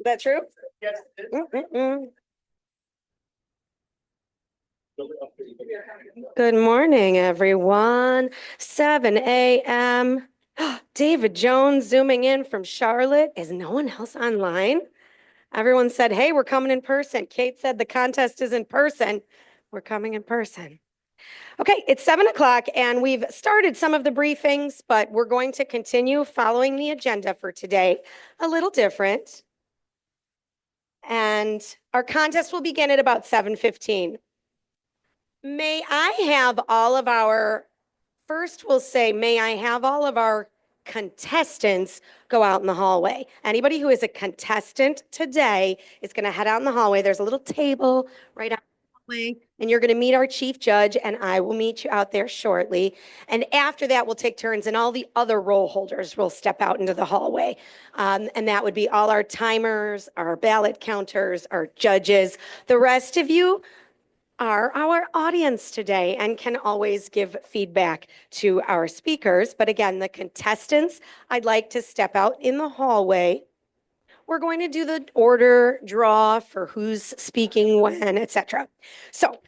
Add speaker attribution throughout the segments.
Speaker 1: that true?
Speaker 2: Yes.
Speaker 1: Good morning, everyone. 7 a.m. David Jones zooming in from Charlotte. Is no one else online? Everyone said, hey, we're coming in person. Kate said the contest is in person. We're coming in person. Okay, it's 7 o'clock and we've started some of the briefings, but we're going to continue following the agenda for today, a little different. And our contest will begin at about 7:15. May I have all of our, first we'll say, may I have all of our contestants go out in the hallway. Anybody who is a contestant today is going to head out in the hallway. There's a little table right out in the hallway, and you're going to meet our chief judge, and I will meet you out there shortly. And after that, we'll take turns, and all the other roll holders will step out into the hallway. And that would be all our timers, our ballot counters, our judges. The rest of you are our audience today and can always give feedback to our speakers. But again, the contestants, I'd like to step out in the hallway. We're going to do the order draw for who's speaking when, etc. So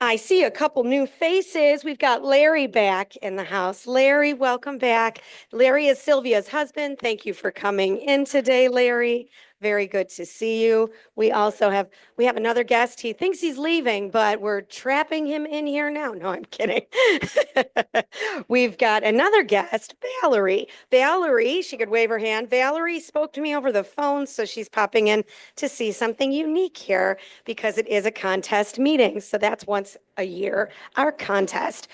Speaker 1: I see a couple new faces. We've got Larry back in the house. Larry, welcome back. Larry is Sylvia's husband. Thank you for coming in today, Larry. Very good to see you. We have another guest. He thinks he's leaving, but we're trapping him in here now. No, I'm kidding. We've got another guest, Valerie. Valerie, she could wave her hand. Valerie spoke to me over the phone, so she's popping in to see something unique here because it is a contest meeting. So that's once a year, our contest.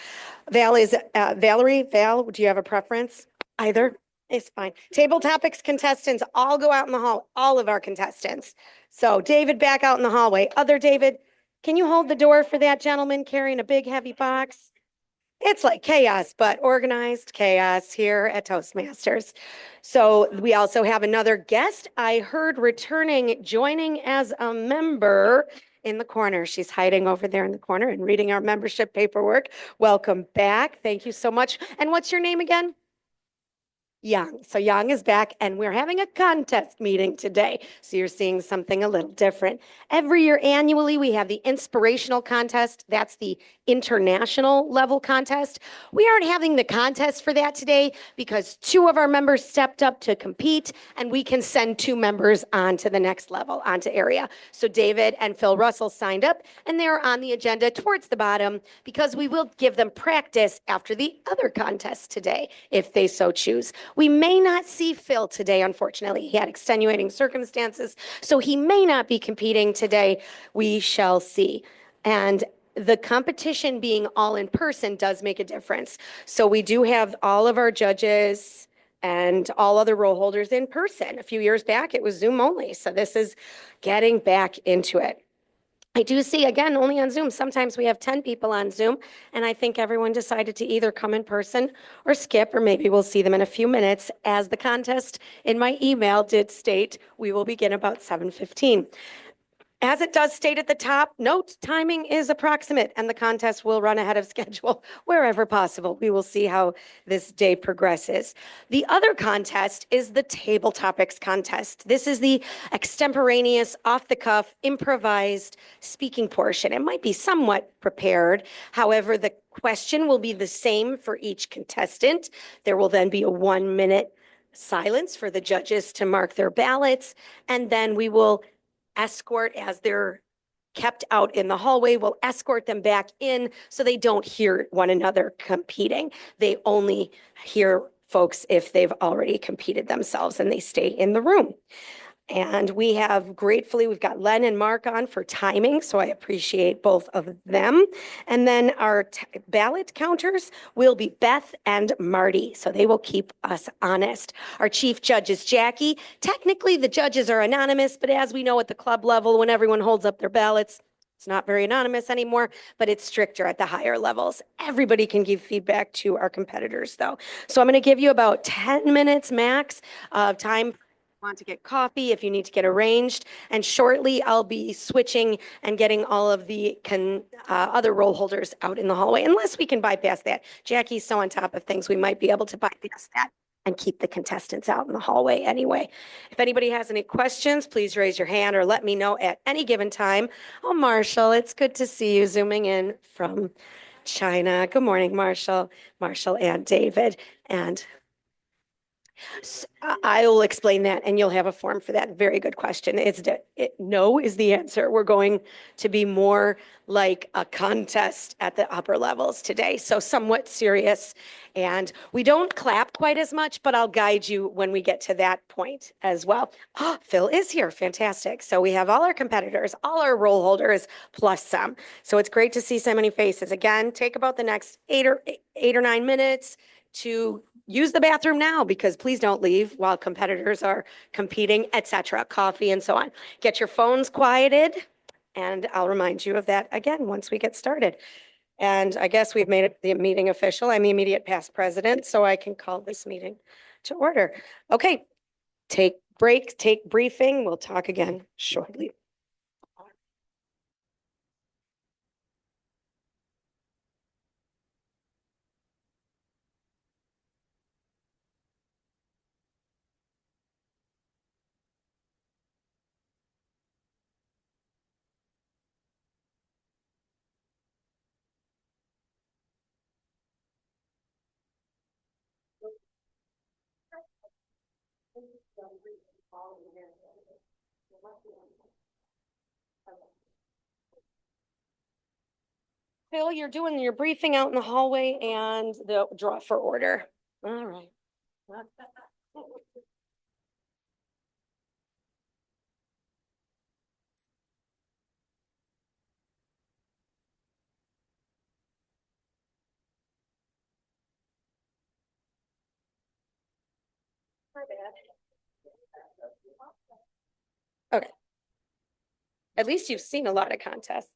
Speaker 1: Valerie, do you have a preference? Either? It's fine. Table topics contestants all go out in the hall, all of our contestants. So David back out in the hallway. Other David, can you hold the door for that gentleman carrying a big heavy box? It's like chaos, but organized chaos here at Toastmasters. So we also have another guest I heard returning, joining as a member in the corner. She's hiding over there in the corner and reading our membership paperwork. Welcome back. Thank you so much. And what's your name again? Young. So Young is back and we're having a contest meeting today. So you're seeing something a little different. Every year annually, we have the inspirational contest. That's the international level contest. We aren't having the contest for that today because 2 of our members stepped up to compete and we can send 2 members on to the next level, onto area. So David and Phil Russell signed up and they're on the agenda towards the bottom because we will give them practice after the other contests today, if they so choose. We may not see Phil today, unfortunately. He had extenuating circumstances, so he may not be competing today. We shall see. And the competition being all in person does make a difference. So we do have all of our judges and all other roll holders in person. A few years back, it was Zoom only. So this is getting back into it. I do see, again, only on Zoom. Sometimes we have 10 people on Zoom, and I think everyone decided to either come in person or skip, or maybe we'll see them in a few minutes, as the contest in my email did state we will begin about 7:15. As it does state at the top, note timing is approximate and the contest will run ahead of schedule wherever possible. We will see how this day progresses. The other contest is the table topics contest. This is the extemporaneous, off-the-cuff, improvised speaking portion. It might be somewhat prepared. However, the question will be the same for each contestant. There will then be a 1-minute silence for the judges to mark their ballots, and then we will escort, as they're kept out in the hallway, we'll escort them back in so they don't hear one another competing. They only hear folks if they've already competed themselves and they stay in the room. And we have, gratefully, we've got Len and Mark on for timing, so I appreciate both of them. And then our ballot counters will be Beth and Marty, so they will keep us honest. Our chief judge is Jackie. Technically, the judges are anonymous, but as we know at the club level, when everyone holds up their ballots, it's not very anonymous anymore, but it's stricter at the higher levels. Everybody can give feedback to our competitors, though. So I'm going to give you about 10 minutes max of time. Want to get coffee, if you need to get arranged, and shortly I'll be switching and getting all of the other roll holders out in the hallway, unless we can bypass that. Jackie's so on top of things, we might be able to bypass that. and keep the contestants out in the hallway anyway. If anybody has any questions, please raise your hand or let me know at any given time. Oh, Marshall, it's good to see you zooming in from China. Good morning, Marshall, Marshall and David. And I will explain that and you'll have a form for that. Very good question. No is the answer. We're going to be more like a contest at the upper levels today. So somewhat serious. And we don't clap quite as much, but I'll guide you when we get to that point as well. Oh, Phil is here. Fantastic. So we have all our competitors, all our role holders, plus some. So it's great to see so many faces. Again, take about the next 8 or 9 minutes to use the bathroom now, because please don't leave while competitors are competing, etc. Coffee and so on. Get your phones quieted, and I'll remind you of that again once we get started. And I guess we've made the meeting official. I'm the immediate past president, so I can call this meeting to order. Okay, take break, take briefing. We'll talk again shortly. Phil, you're doing your briefing out in the hallway and the draw for order. All right. Okay. At least you've seen a lot of contests.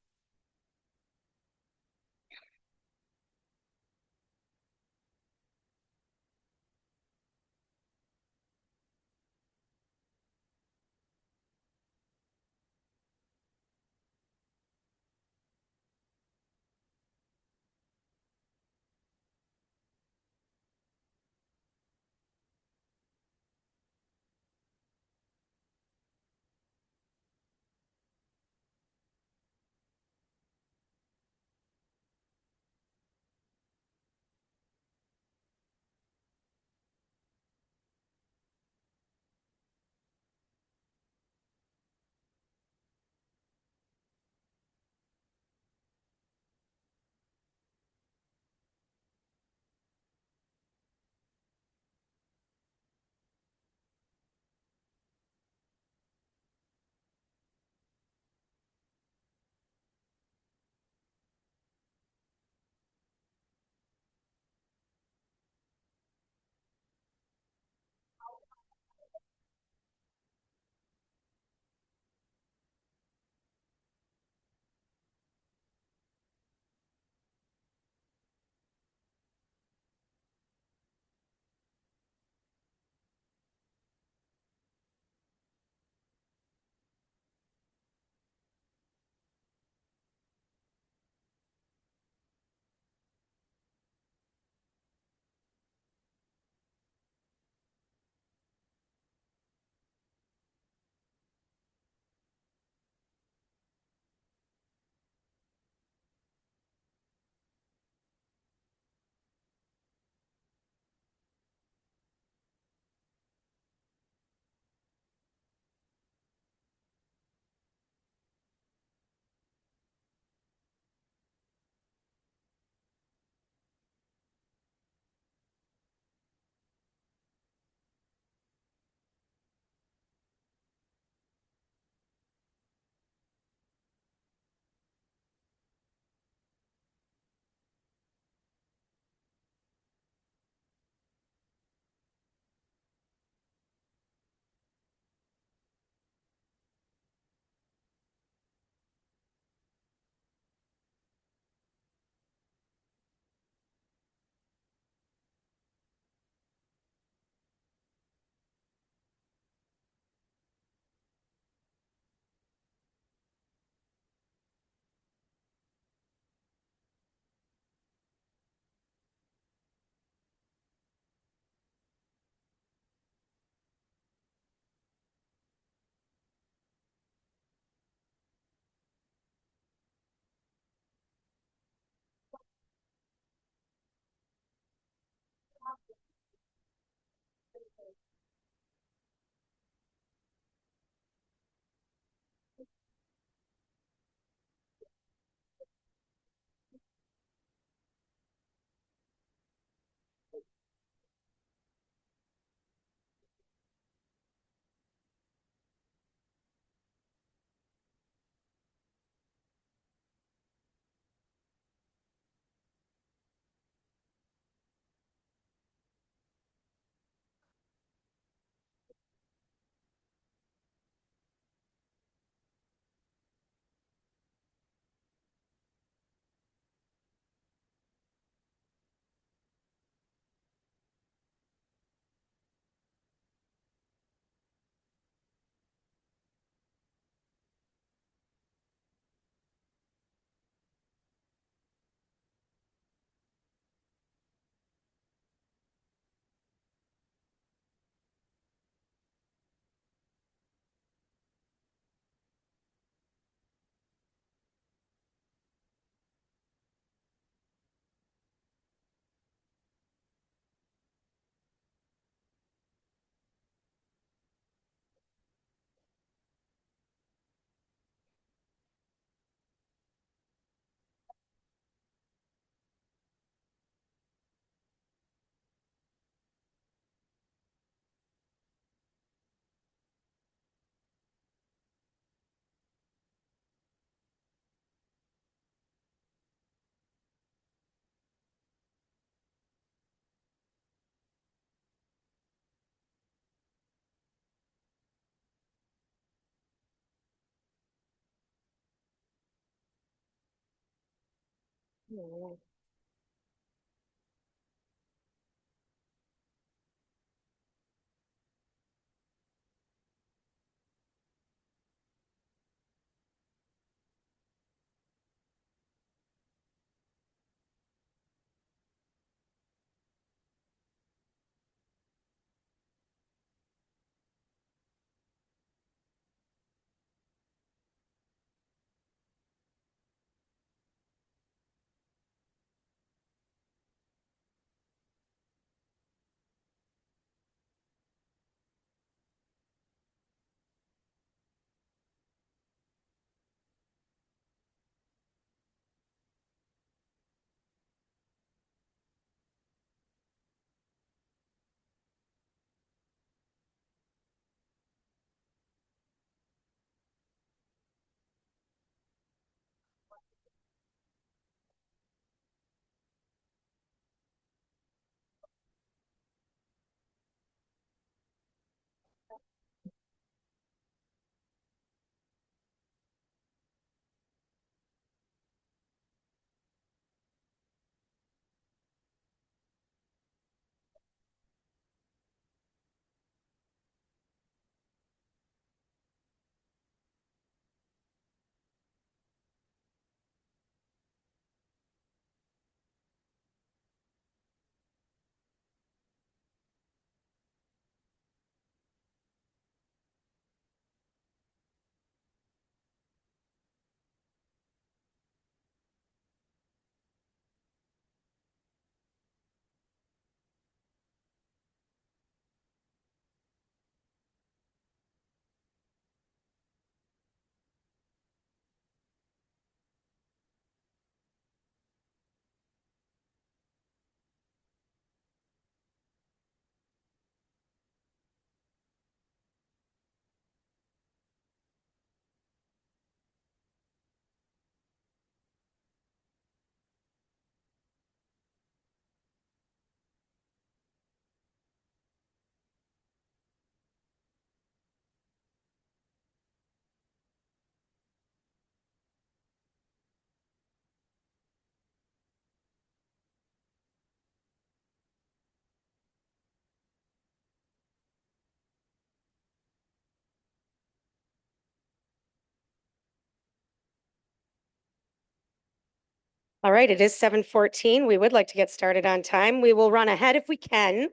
Speaker 1: All right, it is 7:14. We would like to get started on time. We will run ahead if we can.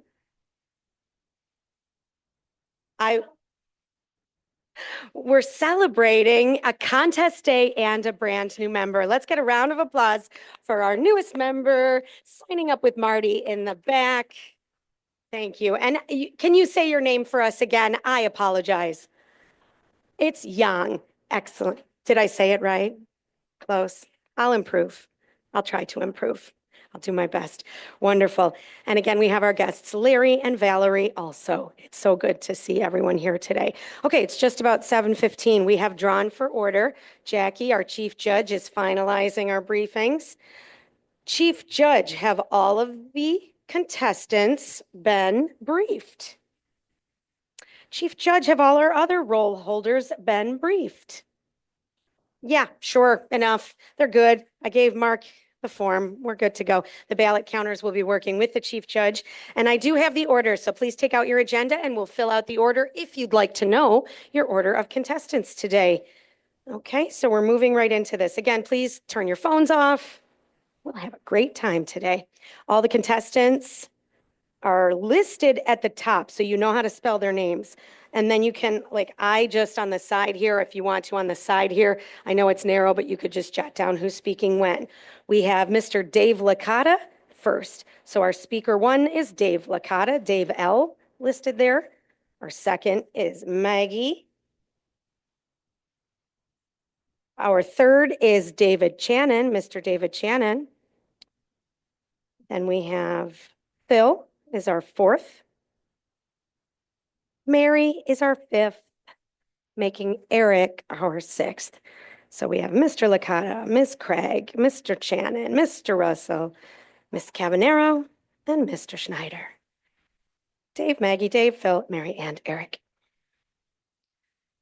Speaker 1: I We're celebrating a contest day and a brand new member. Let's get a round of applause for our newest member signing up with Marty in the back. Thank you. And can you say your name for us again? I apologize. It's Yang. Excellent. Did I say it right? Close. I'll improve. I'll try to improve. I'll do my best. Wonderful. And again, we have our guests, Larry and Valerie, also. It's so good to see everyone here today. Okay, it's just about 7:15. We have drawn for order. Jackie, our chief judge, is finalizing our briefings. Chief Judge, have all of the contestants been briefed? Chief Judge, have all our other roll holders been briefed? Yeah, sure, enough. They're good. I gave Mark the form. We're good to go. The ballot counters will be working with the Chief Judge. And I do have the order, so please take out your agenda and we'll fill out the order if you'd like to know your order of contestants today. Okay, so we're moving right into this. Again, please turn your phones off. We'll have a great time today. All the contestants are listed at the top, so you know how to spell their names. And then you can, like I just on the side here, if you want to on the side here, I know it's narrow, but you could just jot down who's speaking when. We have Mr. Dave Licata first. So our speaker one is Dave Licata, Dave L. listed there. Our second is Maggie. Our third is David Channon, Mr. David Channon. Then we have Phil is our fourth. Mary is our fifth, making Eric our sixth. So we have Mr. Licata, Miss Craig, Mr. Channon, Mr. Russell, Miss Cabanero, and Mr. Schneider. Dave, Maggie, Dave, Phil, Mary, and Eric.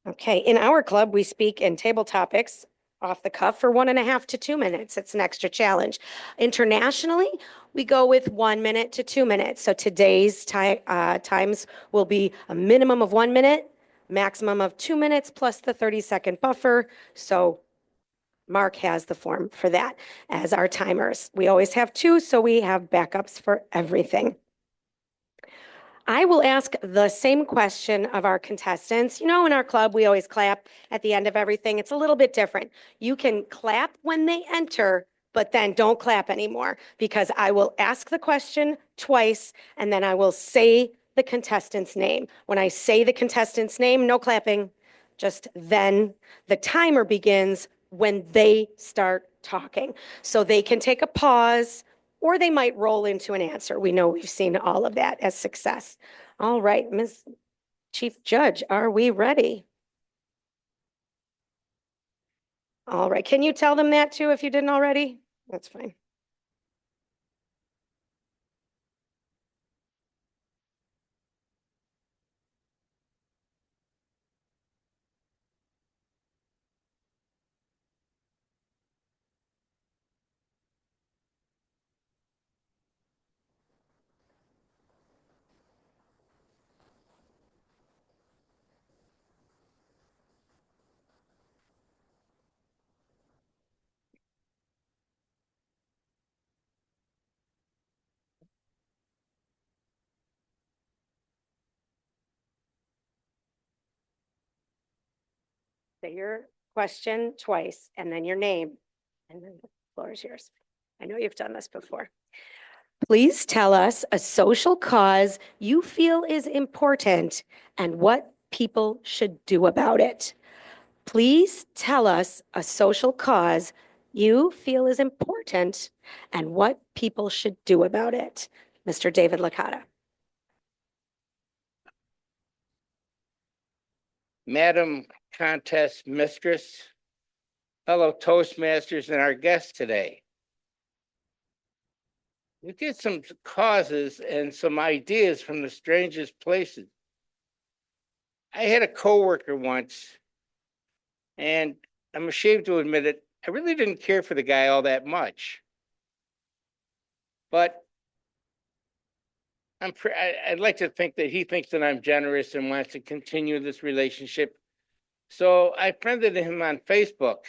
Speaker 1: Okay, in our club, we speak in table topics off the cuff for 1.5 to 2 minutes. It's an extra challenge. Internationally, we go with 1 minute to 2 minutes. So today's times will be a minimum of 1 minute, maximum of 2 minutes, plus the 30-second buffer. So Mark has the form for that as our timers. We always have two, so we have backups for everything. I will ask the same question of our contestants. You know, in our club, we always clap at the end of everything. It's a little bit different. You can clap when they enter, but then don't clap anymore because I will ask the question twice and then I will say the contestant's name. When I say the contestant's name, no clapping, just then the timer begins when they start talking. So they can take a pause, or they might roll into an answer. We know we've seen all of that as success. All right, Ms. Chief Judge, are we ready? All right, can you tell them that too if you didn't already? That's fine. Say your question twice and then your name, and then the floor is yours. I know you've done this before. Please tell us a social cause you feel is important and what people should do about it. Please tell us a social cause you feel is important and what people should do about it. Mr. David Licata.
Speaker 2: Madam Contest Mistress, fellow Toastmasters, and our guests today. We get some causes and some ideas from the strangest places. I had a coworker once, and I'm ashamed to admit it, I really didn't care for the guy all that much. But I'd like to think that he thinks that I'm generous and wants to continue this relationship. So I friended him on Facebook.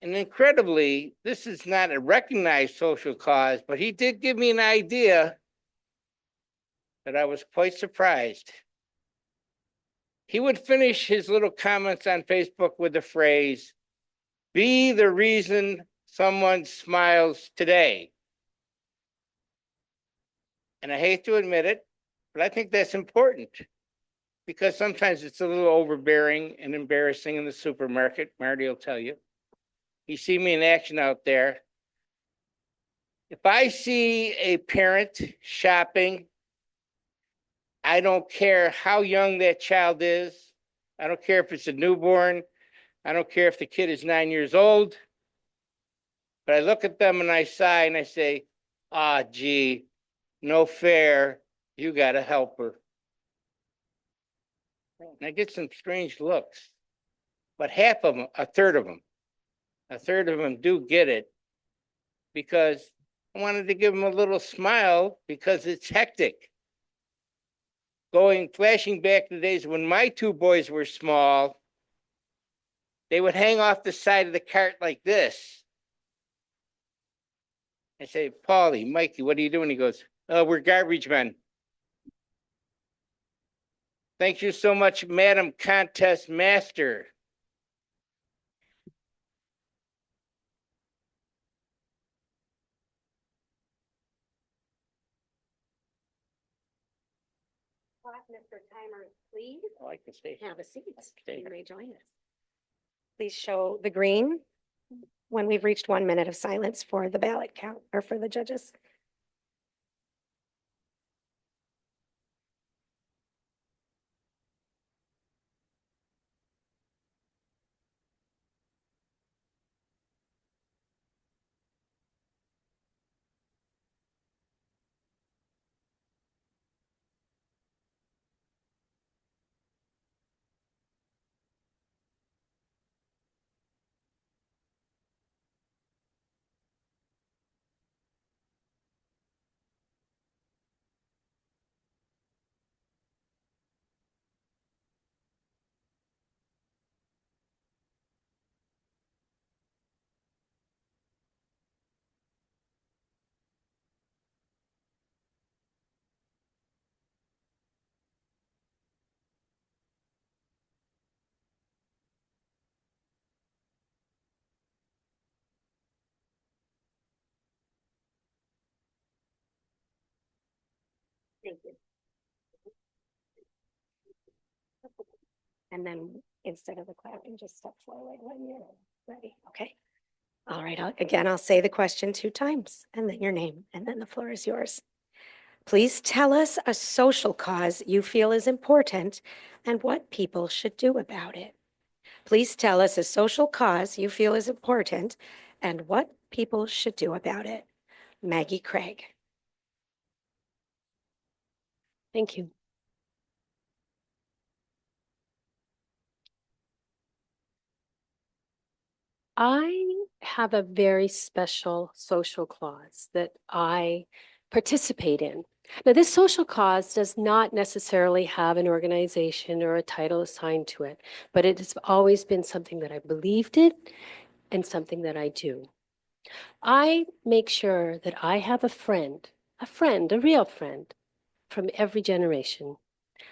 Speaker 2: And incredibly, this is not a recognized social cause, but he did give me an idea that I was quite surprised. He would finish his little comments on Facebook with the phrase, "Be the reason someone smiles today." And I hate to admit it, but I think that's important because sometimes it's a little overbearing and embarrassing in the supermarket. Marty will tell you. You see me in action out there. If I see a parent shopping, I don't care how young that child is. I don't care if it's a newborn. I don't care if the kid is 9 years old. But I look at them and I sigh and I say, ah, gee, no fair. You got to help her. And I get some strange looks. But half of them, a third of them do get it because I wanted to give them a little smile because it's hectic. Flashing back to the days when my two boys were small, they would hang off the side of the cart like this. I say, Paulie, Mikey, what are you doing? He goes, oh, we're garbage men. Thank you so much, Madam Contest Master.
Speaker 1: Mr. Timer, please
Speaker 2: Oh, I can stay.
Speaker 1: have a seat.
Speaker 2: Stay.
Speaker 1: You may join us. Please show the green when we've reached 1 minute of silence for the ballot count or for the judges. Thank you. And then instead of the clapping, just step forward when you're ready. Okay. All right. I'll say the question 2 times and then your name, and then the floor is yours. Please tell us a social cause you feel is important and what people should do about it. Please tell us a social cause you feel is important and what people should do about it. Maggie Craig. Thank you.
Speaker 3: I have a very special social cause that I participate in. Now, this social cause does not necessarily have an organization or a title assigned to it, but it has always been something that I believed in and something that I do. I make sure that I have a friend, a real friend from every generation.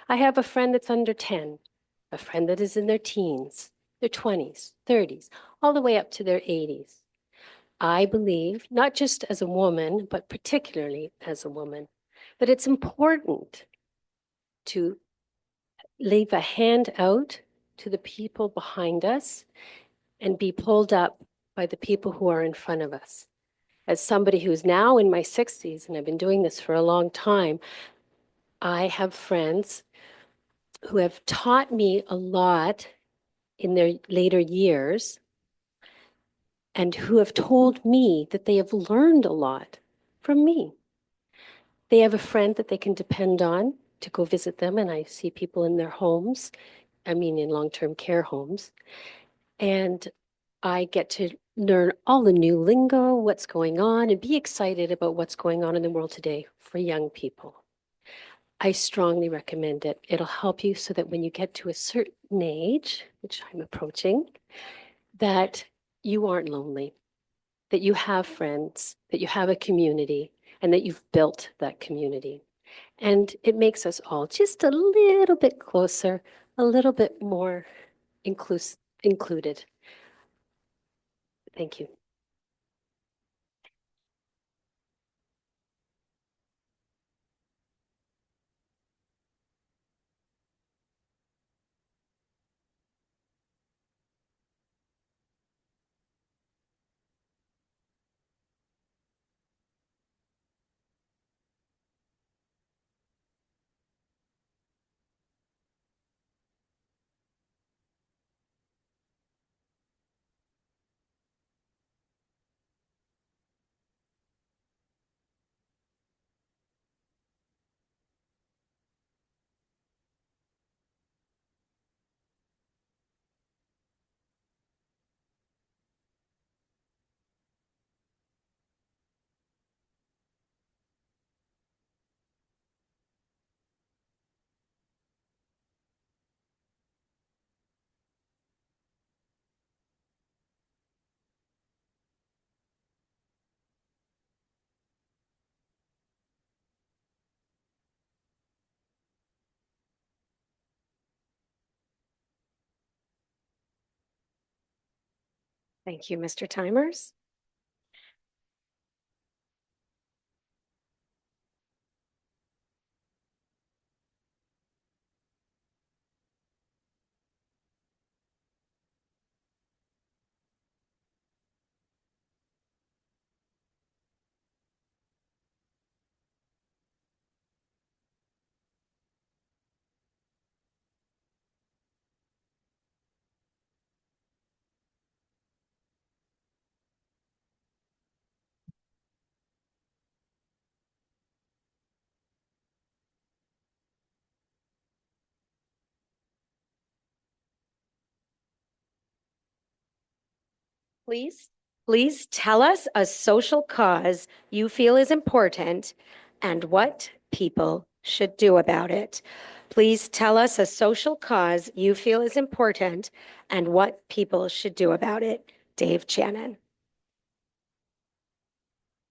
Speaker 3: I have a friend that's under 10, a friend that is in their teens, their 20s, 30s, all the way up to their 80s. I believe, not just as a woman, but particularly as a woman, that it's important to leave a hand out to the people behind us and be pulled up by the people who are in front of us. As somebody who's now in my 60s, and I've been doing this for a long time, I have friends who have taught me a lot in their later years and who have told me that they have learned a lot from me. They have a friend that they can depend on to go visit them, and I see people in their homes, in long-term care homes, and I get to learn all the new lingo, what's going on, and be excited about what's going on in the world today for young people. I strongly recommend it. It'll help you so that when you get to a certain age, which I'm approaching, that you aren't lonely, that you have friends, that you have a community, and that you've built that community. And it makes us all just a little bit closer, a little bit more included. Thank you.
Speaker 1: Thank you, Mr. Timers. Please tell us a social cause you feel is important and what people should do about it. Please tell us a social cause you feel is important and what people should do about it. Dave Shannon.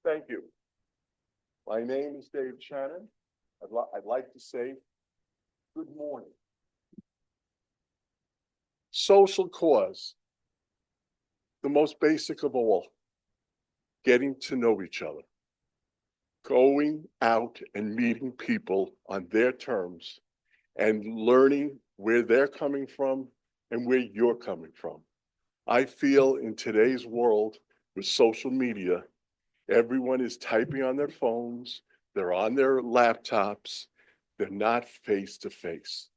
Speaker 4: Thank you. My name is Dave Shannon. I'd like to say good morning. Social cause, the most basic of all, getting to know each other, going out and meeting people on their terms and learning where they're coming from and where you're coming from. I feel in today's world with social media, everyone is typing on their phones, they're on their laptops, they're not face to face.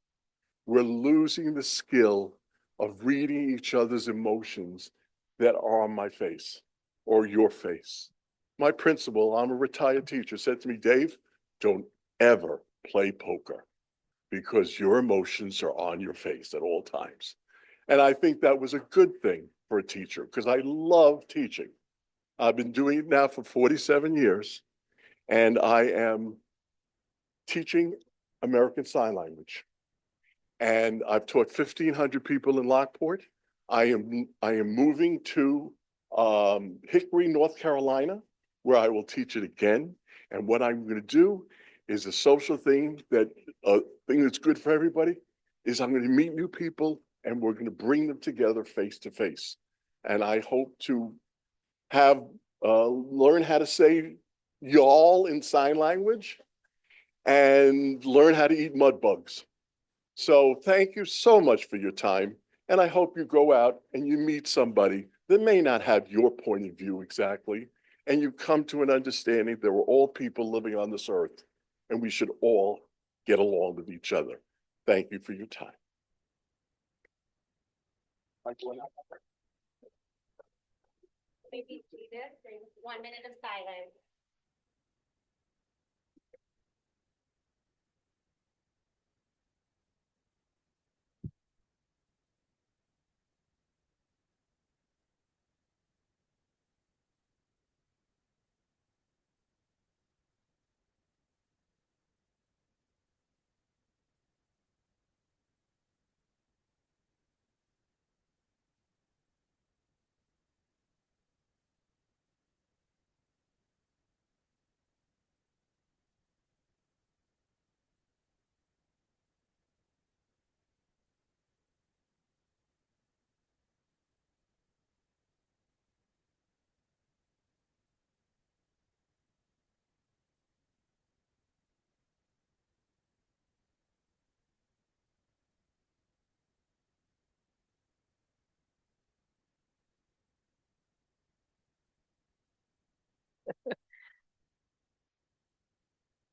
Speaker 4: We're losing the skill of reading each other's emotions that are on my face or your face. My principal, I'm a retired teacher, said to me, Dave, don't ever play poker because your emotions are on your face at all times. And I think that was a good thing for a teacher because I love teaching. I've been doing it now for 47 years, and I am teaching American Sign Language. And I've taught 1,500 people in Lockport. I am moving to Hickory, North Carolina, where I will teach it again. And what I'm going to do is a social thing that's good for everybody is I'm going to meet new people and we're going to bring them together face to face. And I hope to have learn how to say y'all in sign language and learn how to eat mud bugs. So thank you so much for your time. And I hope you go out and you meet somebody that may not have your point of view exactly. And you come to an understanding that we're all people living on this earth and we should all get along with each other. Thank you for your time.
Speaker 1: Maybe 1 minute of silence.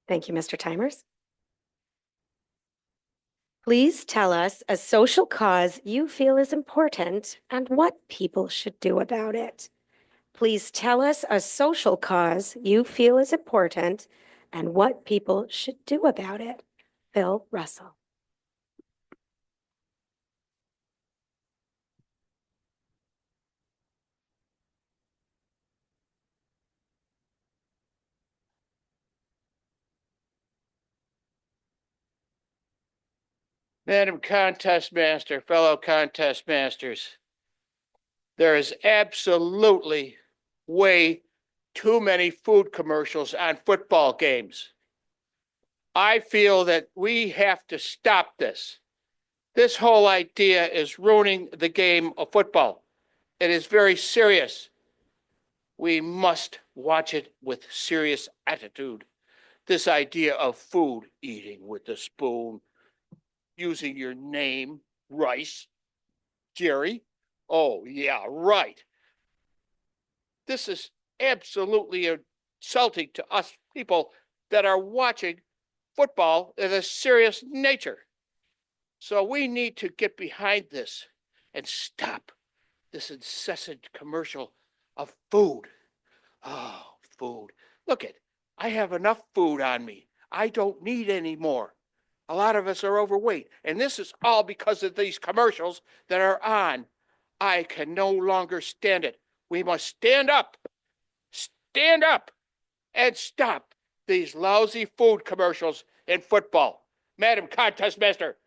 Speaker 1: Thank you, Mr. Timers. Please tell us a social cause you feel is important and what people should do about it. Please tell us a social cause you feel is important and what people should do about it. Phil Russell.
Speaker 2: Madam Contest Master, fellow Contest Masters, there is absolutely way too many food commercials on football games. I feel that we have to stop this. This whole idea is ruining the game of football. It is very serious. We must watch it with serious attitude. This idea of food, eating with the spoon, using your name, Rice, Jerry. Oh, yeah, right. This is absolutely insulting to us people that are watching football of a serious nature. So we need to get behind this and stop this incessant commercial of food. Oh, food. Look it, I have enough food on me. I don't need any more. A lot of us are overweight, and this is all because of these commercials that are on. I can no longer stand it. We must stand up, and stop these lousy food commercials in football. Madam Contest Master.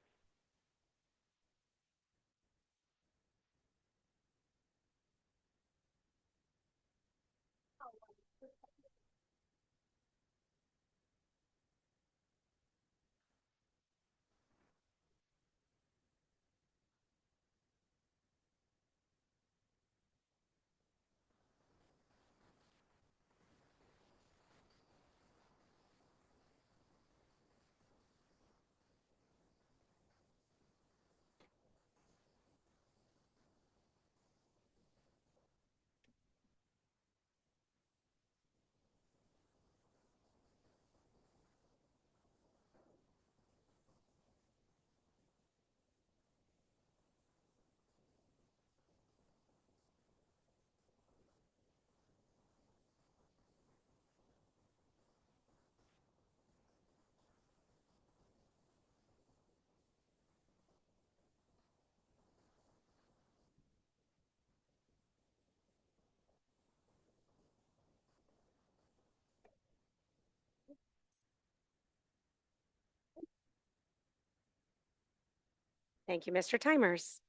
Speaker 1: Thank you, Mr. Timers.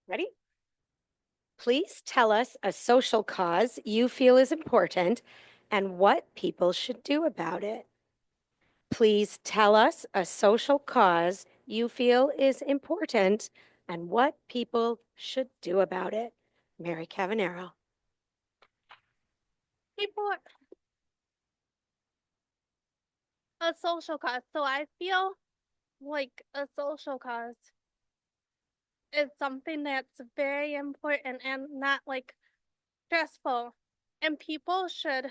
Speaker 1: Ready? Please tell us a social cause you feel is important and what people should do about it. Please tell us a social cause you feel is important and what people should do about it. Mary Cavanero.
Speaker 5: People a social cause. So I feel like a social cause is something that's very important and not like stressful. And people should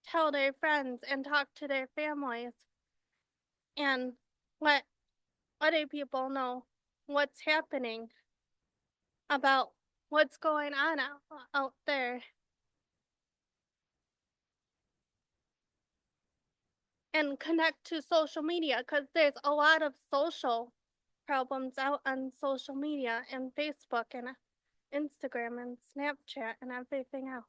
Speaker 5: tell their friends and talk to their families and let other people know what's happening about what's going on out there. And connect to social media because there's a lot of social problems out on social media and Facebook and Instagram and Snapchat and everything else.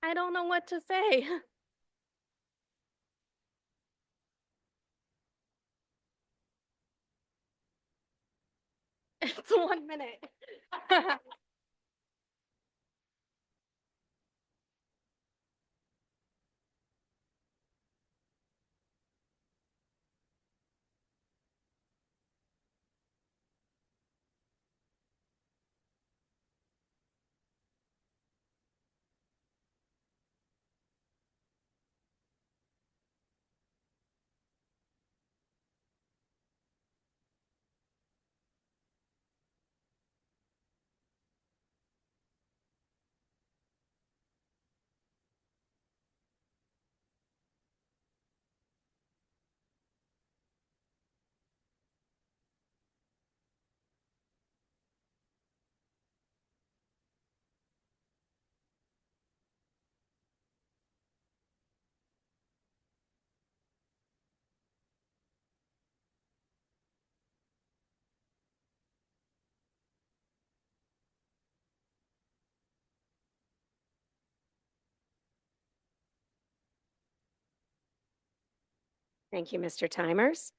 Speaker 5: I don't know what to say. It's 1 minute.
Speaker 1: Thank you, Mr. Timers.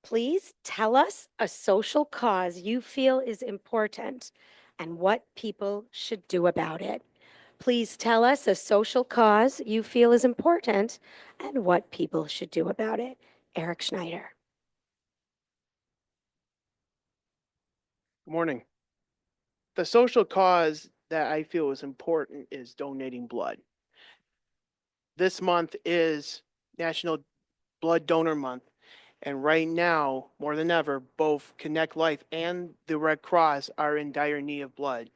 Speaker 1: Please tell us a social cause you feel is important and what people should do about it. Please tell us a social cause you feel is important and what people should do about it. Eric Schneider.
Speaker 6: Good morning. The social cause that I feel is important is donating blood. This month is National Blood Donor Month. And right now, more than ever, both Connect Life and the Red Cross are in dire need of blood.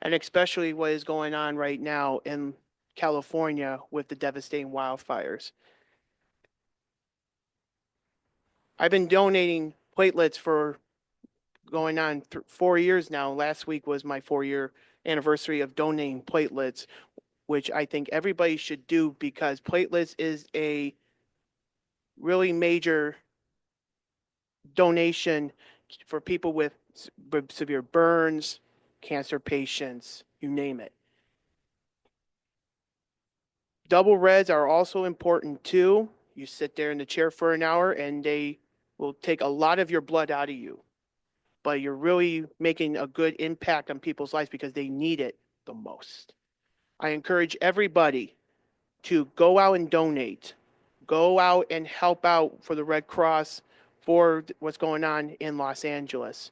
Speaker 6: And especially what is going on right now in California with the devastating wildfires. I've been donating platelets for going on 4 years now. Last week was my 4-year anniversary of donating platelets, which I think everybody should do because platelets is a really major donation for people with severe burns, cancer patients, you name it. Double reds are also important too. You sit there in the chair for an hour and they will take a lot of your blood out of you. But you're really making a good impact on people's lives because they need it the most. I encourage everybody to go out and donate. Go out and help out for the Red Cross for what's going on in Los Angeles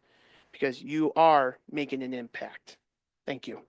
Speaker 6: because you are making an impact. Thank you.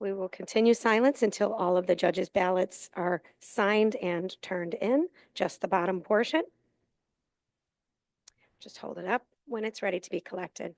Speaker 1: We will continue silence until all of the judges' ballots are signed and turned in, just the bottom portion. Just hold it up when it's ready to be collected.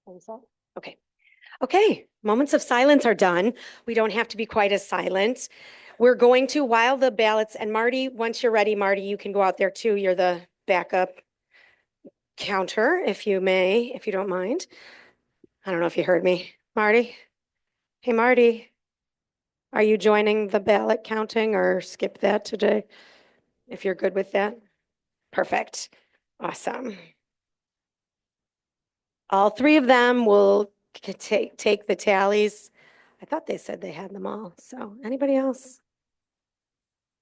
Speaker 1: Thumbs up. Okay. Okay, moments of silence are done. We don't have to be quite as silent. We're going to, while the ballots, and Marty, once you're ready, Marty, you can go out there too. You're the backup counter, if you may, if you don't mind. I don't know if you heard me. Marty? Hey, Marty, are you joining the ballot counting or skip that today? If you're good with that? Perfect. Awesome. All three of them will take the tallies. I thought they said they had them all. So anybody else?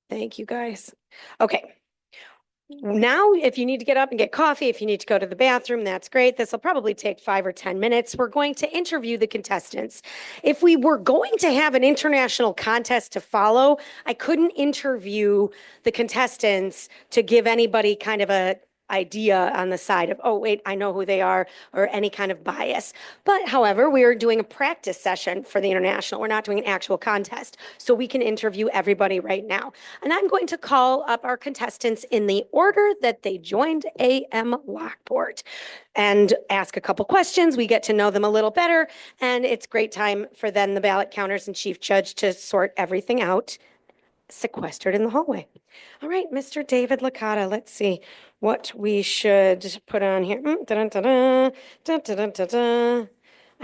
Speaker 1: Thank you, guys. Okay. Now, if you need to get up and get coffee, if you need to go to the bathroom, that's great. This will probably take 5 or 10 minutes. We're going to interview the contestants. If we were going to have an international contest to follow, I couldn't interview the contestants to give anybody kind of a idea on the side of, oh, wait, I know who they are, or any kind of bias. But however, we are doing a practice session for the international. We're not doing an actual contest. So we can interview everybody right now. And I'm going to call up our contestants in the order that they joined AM Lockport and ask a couple questions. We get to know them a little better. And it's great time for then the ballot counters and chief judge to sort everything out sequestered in the hallway. All right, Mr. David Licata, let's see what we should put on here. I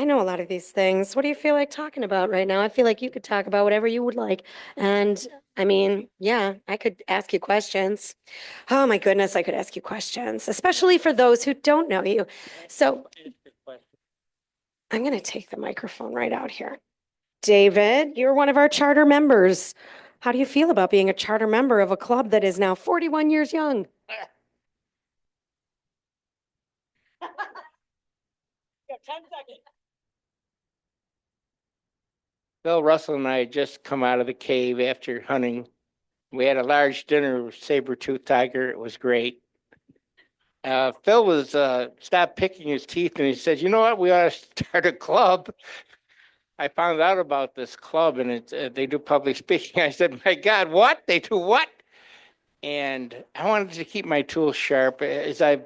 Speaker 1: know a lot of these things. What do you feel like talking about right now? I feel like you could talk about whatever you would like. And I mean, yeah, I could ask you questions. Oh my goodness, I could ask you questions, especially for those who don't know you. So I'm going to take the microphone right out here. David, you're one of our charter members. How do you feel about being a charter member of a club that is now 41 years young? You have 10 seconds.
Speaker 2: Phil Russell and I had just come out of the cave after hunting. We had a large dinner with saber-toothed tiger. It was great. Phil was stopped picking his teeth and he said, "You know what? We ought to start a club." I found out about this club and it's they do public speaking. I said, "My God, what? They do what?" And I wanted to keep my tools sharp, as I've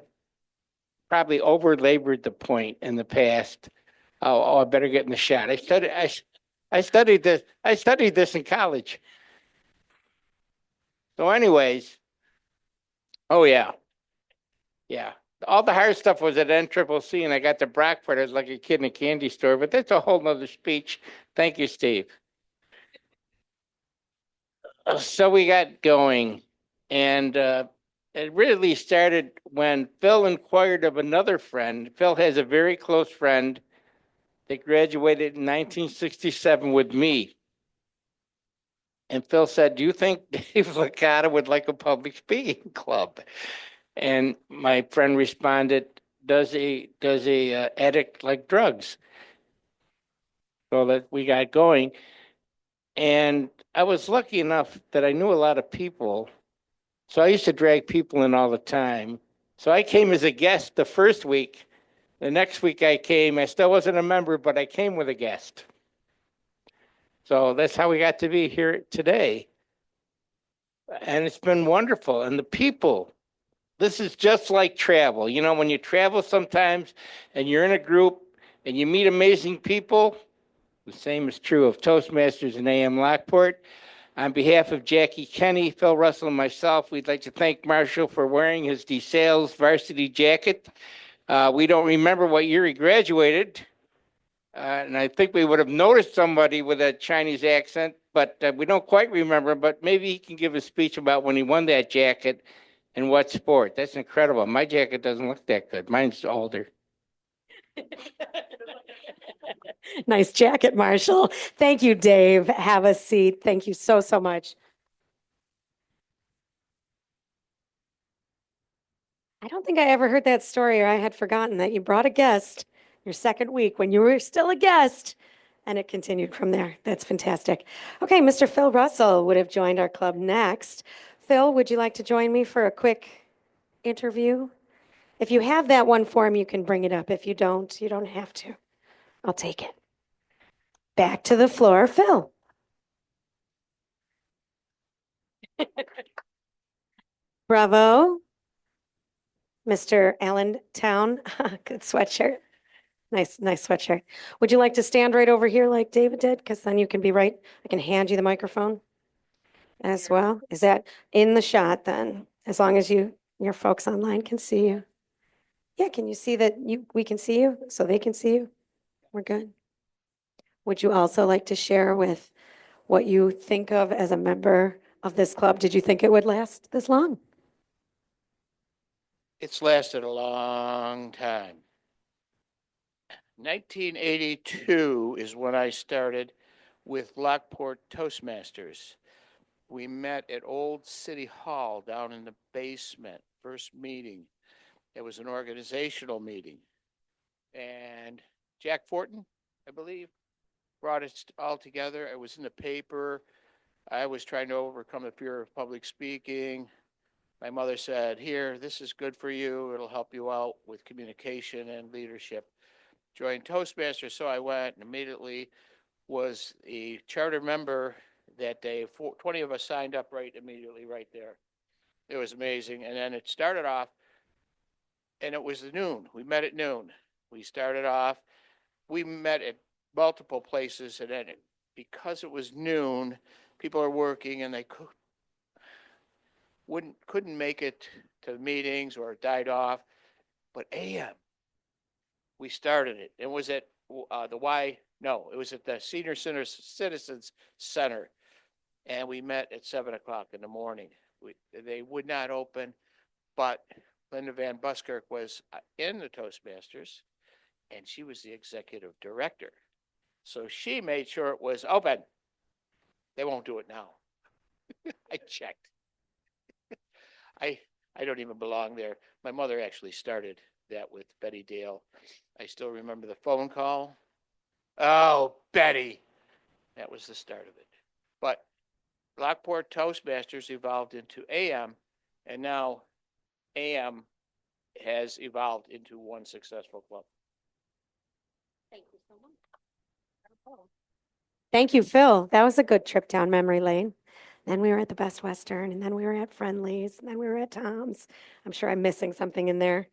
Speaker 2: probably over-labored the point in the past. I better get in the shot. I studied this. I studied this in college. So, anyways, oh yeah, yeah. All the hard stuff was at NCCC, and I got to Brockford as like a kid in a candy store. But that's a whole nother speech. Thank you, Steve. So we got going, and it really started when Phil inquired of another friend. Phil has a very close friend that graduated in 1967 with me. And Phil said, "Do you think Dave Licata would like a public speaking club?" And my friend responded, does a addict like drugs?" So that we got going. And I was lucky enough that I knew a lot of people. So I used to drag people in all the time. So I came as a guest the first week. The next week I came, I still wasn't a member, but I came with a guest. So that's how we got to be here today. And it's been wonderful. And the people, this is just like travel. You know, when you travel sometimes and you're in a group and you meet amazing people, the same is true of Toastmasters and AM Lockport. On behalf of Jackie Kenny, Phil Russell, and myself, we'd like to thank Marshall for wearing his DeSales varsity jacket. We don't remember what year he graduated, and I think we would have noticed somebody with a Chinese accent, but we don't quite remember. But maybe he can give a speech about when he won that jacket and what sport. That's incredible. My jacket doesn't look that good. Mine's older.
Speaker 1: Nice jacket, Marshall. Thank you, Dave. Have a seat. Thank you so, so much. I don't think I ever heard that story, or I had forgotten that you brought a guest your second week when you were still a guest, and it continued from there. That's fantastic. Okay, Mr. Phil Russell would have joined our club next. Phil, would you like to join me for a quick interview? If you have that one form, you can bring it up. If you don't, you don't have to. I'll take it. Back to the floor, Phil. Bravo. Mr. Allentown. Good sweatshirt. Nice sweatshirt. Would you like to stand right over here like David did? Because then you can be right, I can hand you the microphone as well. Is that in the shot then? As long as your folks online can see you. Yeah, can you see that we can see you so they can see you? We're good. Would you also like to share with what you think of as a member of this club? Did you think it would last this long?
Speaker 2: It's lasted a long time. 1982 is when I started with Lockport Toastmasters. We met at Old City Hall down in the basement, first meeting. It was an organizational meeting. And Jack Fortin, I believe, brought us all together. It was in the paper. I was trying to overcome the fear of public speaking. My mother said, here, this is good for you. It'll help you out with communication and leadership. Joined Toastmasters, so I went and immediately was a charter member that day. 20 of us signed up right immediately right there. It was amazing. And then it started off, and it was noon. We met at noon. We started off, we met at multiple places, and then because it was noon, people are working and they couldn't make it to the meetings or it died off. But AM, we started it. It was at it was at the Senior Citizens Center. And we met at 7:00 in the morning. They would not open, but Linda Van Buskirk was in the Toastmasters, and she was the executive director. So she made sure it was open. They won't do it now. I checked. I don't even belong there. My mother actually started that with Betty Dale. I still remember the phone call. Oh, Betty. That was the start of it. But Lockport Toastmasters evolved into AM, and now AM has evolved into one successful club.
Speaker 1: Thank you so much. Thank you, Phil. That was a good trip down memory lane. Then we were at the Best Western, and then we were at Friendly's, and then we were at Tom's. I'm sure I'm missing something in there.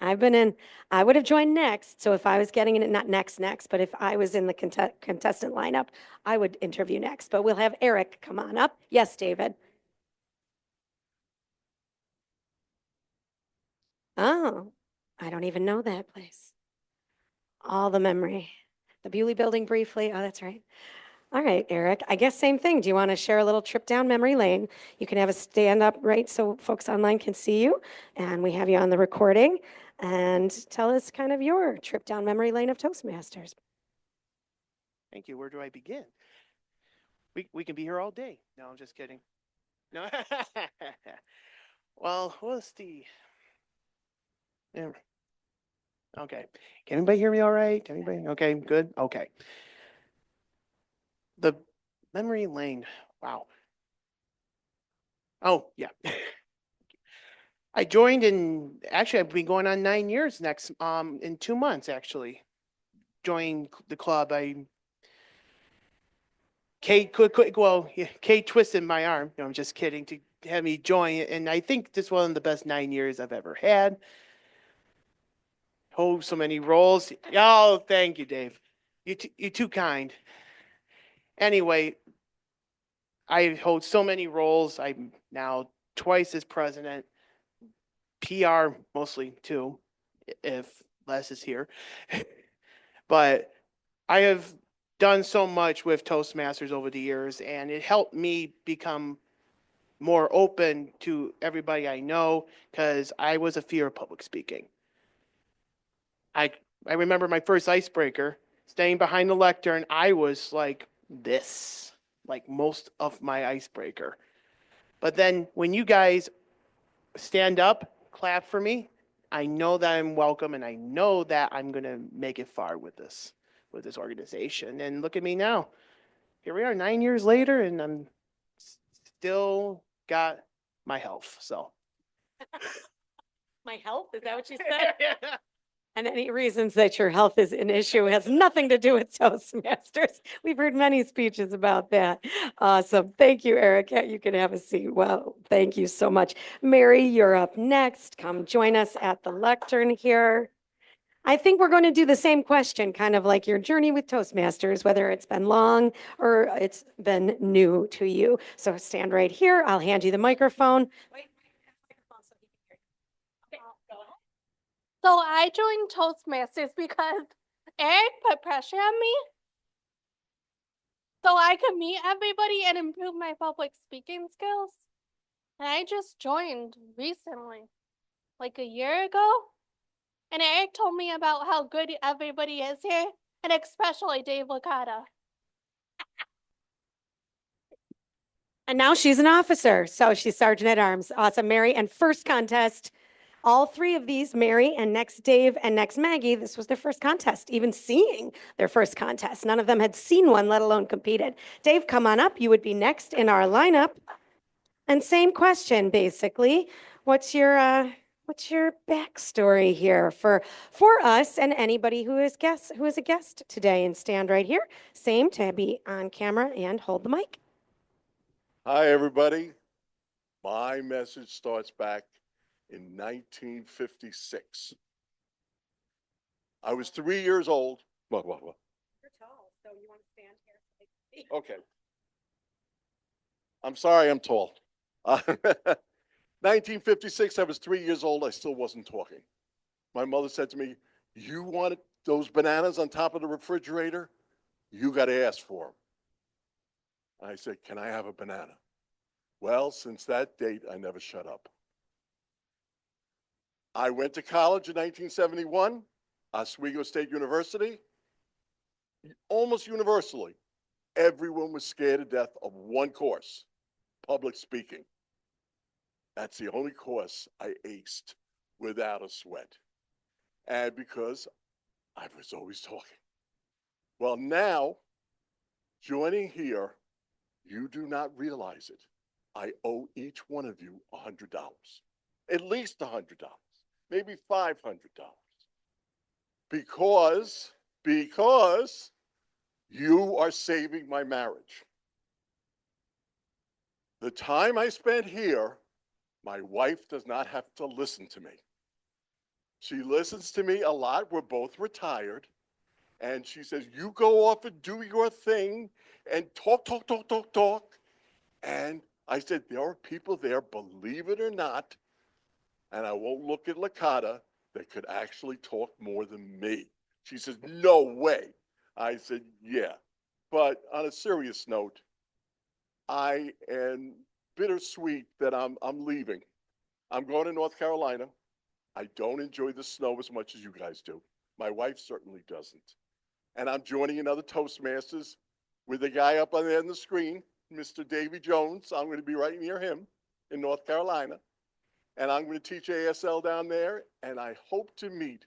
Speaker 1: I would have joined next. So if I was getting in, not next, but if I was in the contestant lineup, I would interview next. But we'll have Eric come on up. Yes, David. Oh, I don't even know that place. All the memory. The Bewley Building briefly. Oh, that's right. All right, Eric. I guess same thing. Do you want to share a little trip down memory lane? You can have a stand up, right, so folks online can see you, and we have you on the recording. And tell us kind of your trip down memory lane of Toastmasters.
Speaker 6: Thank you. Where do I begin? We can be here all day. No, I'm just kidding. No. Well, what's the? Yeah. Okay. Can anybody hear me all right? Anybody? Okay, good. Okay. The memory lane. Wow. Oh, yeah. I joined actually I've been going on 9 years next in 2 months actually. Joined the club. Kate twisted my arm. No, I'm just kidding, to have me join, and I think this is one of the best 9 years I've ever had. Hold so many roles. Oh, thank you, Dave. You're too kind. Anyway, I hold so many roles. I'm now twice as president, PR mostly too, if Les is here. But I have done so much with Toastmasters over the years, and it helped me become more open to everybody I know, because I was a fear of public speaking. I remember my first icebreaker, staying behind the lectern. I was like this, like most of my icebreaker. But then when you guys stand up, clap for me, I know that I'm welcome, and I know that I'm going to make it far with this organization. And look at me now. Here we are 9 years later, and I'm still got my health. So
Speaker 1: My health? Is that what you said? And any reasons that your health is an issue has nothing to do with Toastmasters. We've heard many speeches about that. Awesome. Thank you, Erica. You can have a seat. Well, thank you so much. Mary, you're up next. Come join us at the lectern here. I think we're going to do the same question, kind of like your journey with Toastmasters, whether it's been long or it's been new to you. So stand right here. I'll hand you the microphone.
Speaker 5: So I joined Toastmasters because Eric put pressure on me so I could meet everybody and improve my public speaking skills. And I just joined recently, like a year ago. And Eric told me about how good everybody is here, and especially Dave Licata.
Speaker 1: And now she's an officer, so she's sergeant at arms. Awesome, Mary. And first contest, all three of these, Mary and next Dave and next Maggie, this was their first contest, even seeing their first contest. None of them had seen one, let alone competed. Dave, come on up. You would be next in our lineup. And same question, basically. What's your backstory here for us and anybody who is a guest today? And stand right here. Same to be on camera and hold the mic.
Speaker 4: Hi, everybody. My message starts back in 1956. I was 3 years old. What?
Speaker 1: You're tall, so you want to stand here.
Speaker 4: Okay. I'm sorry, I'm tall. 1956, I was 3 years old. I still wasn't talking. My mother said to me, "You wanted those bananas on top of the refrigerator? You got to ask for them." I said, "Can I have a banana?" Well, since that date, I never shut up. I went to college in 1971, Oswego State University. Almost universally, everyone was scared to death of one course, public speaking. That's the only course I aced without a sweat. And because I was always talking. Well, now, joining here, you do not realize it. I owe each one of you $100, at least $100, maybe $500, because you are saving my marriage. The time I spent here, my wife does not have to listen to me. She listens to me a lot. We're both retired. And she says, "You go off and do your thing and talk. And I said, there are people there, believe it or not, and I won't look at Licata, that could actually talk more than me. She says, "No way." I said, "Yeah." But on a serious note, I am bittersweet that I'm leaving. I'm going to North Carolina. I don't enjoy the snow as much as you guys do. My wife certainly doesn't. And I'm joining another Toastmasters with the guy up on there on the screen, Mr. Davy Jones. I'm going to be right near him in North Carolina. And I'm going to teach ASL down there. And I hope to meet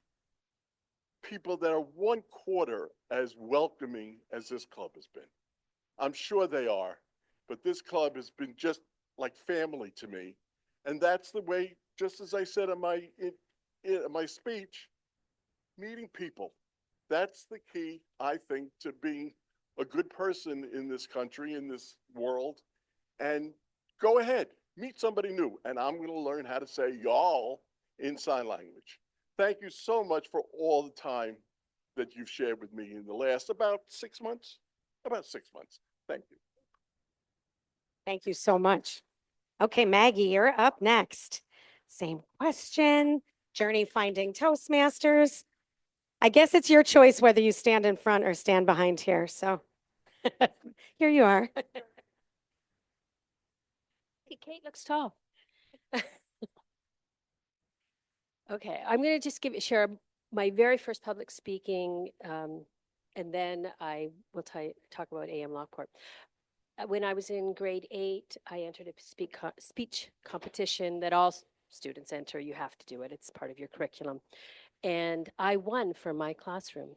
Speaker 4: people that are 1/4 as welcoming as this club has been. I'm sure they are, but this club has been just like family to me. And that's the way, just as I said in my speech, meeting people. That's the key, I think, to being a good person in this country, in this world. And go ahead, meet somebody new. And I'm going to learn how to say y'all in sign language. Thank you so much for all the time that you've shared with me in the last about 6 months. About 6 months. Thank you.
Speaker 1: Thank you so much. Okay, Maggie, you're up next. Same question. Journey finding Toastmasters. I guess it's your choice whether you stand in front or stand behind here. So here you are.
Speaker 3: Kate looks tall. Okay, I'm going to just share my very first public speaking, and then I will talk about AM Lockport. When I was in grade 8, I entered a speech competition that all students enter. You have to do it. It's part of your curriculum. And I won for my classroom.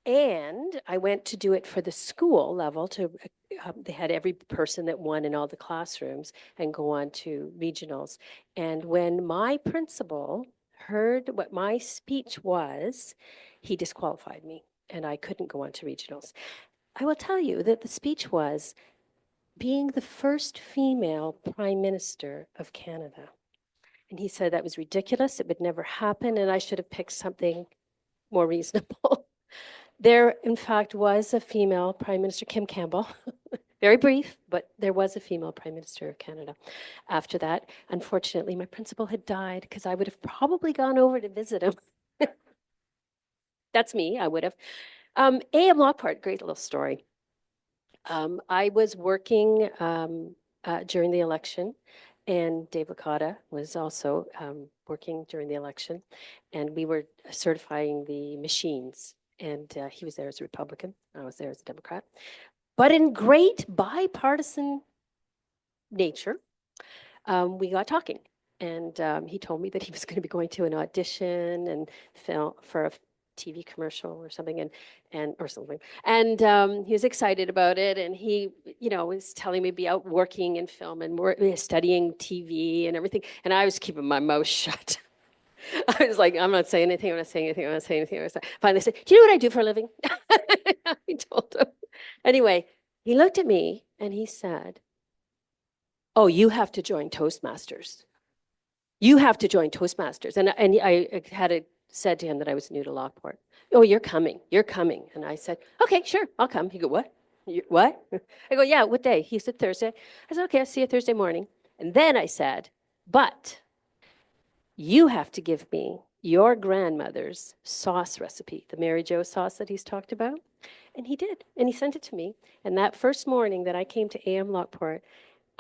Speaker 3: And I went to do it for the school level. They had every person that won in all the classrooms and go on to regionals. And when my principal heard what my speech was, he disqualified me and I couldn't go on to regionals. I will tell you that the speech was being the first female prime minister of Canada. And he said that was ridiculous. It would never happen. And I should have picked something more reasonable. There, in fact, was a female Prime Minister, Kim Campbell. Very brief, but there was a female Prime Minister of Canada. After that, unfortunately, my principal had died because I would have probably gone over to visit him. That's me, I would have. A.M. Lockport, great little story. I was working during the election, and Dave Licata was also working during the election, and we were certifying the machines. And he was there as a Republican, I was there as a Democrat. But in great bipartisan nature, we got talking. And he told me that he was going to be going to an audition and film for a TV commercial or something, and or something. And he was excited about it, and he, was telling me to be out working in film and studying TV and everything. And I was keeping my mouth shut. I was like, I'm not saying anything. I'm not saying anything. I'm not saying anything. Finally said, "Do you know what I do for a living?" I told him. Anyway, he looked at me and he said, "Oh, you have to join Toastmasters. You have to join Toastmasters." And I had said to him that I was new to Lockport. "Oh, you're coming. You're coming." And I said, "Okay, sure, I'll come." He go, "What? What?" I go, "Yeah, what day?" He said, "Thursday." I said, "Okay, I'll see you Thursday morning." And then I said, "But you have to give me your grandmother's sauce recipe, the Mary Jo sauce that he's talked about." And he did. And he sent it to me. And that first morning that I came to AM Lockport,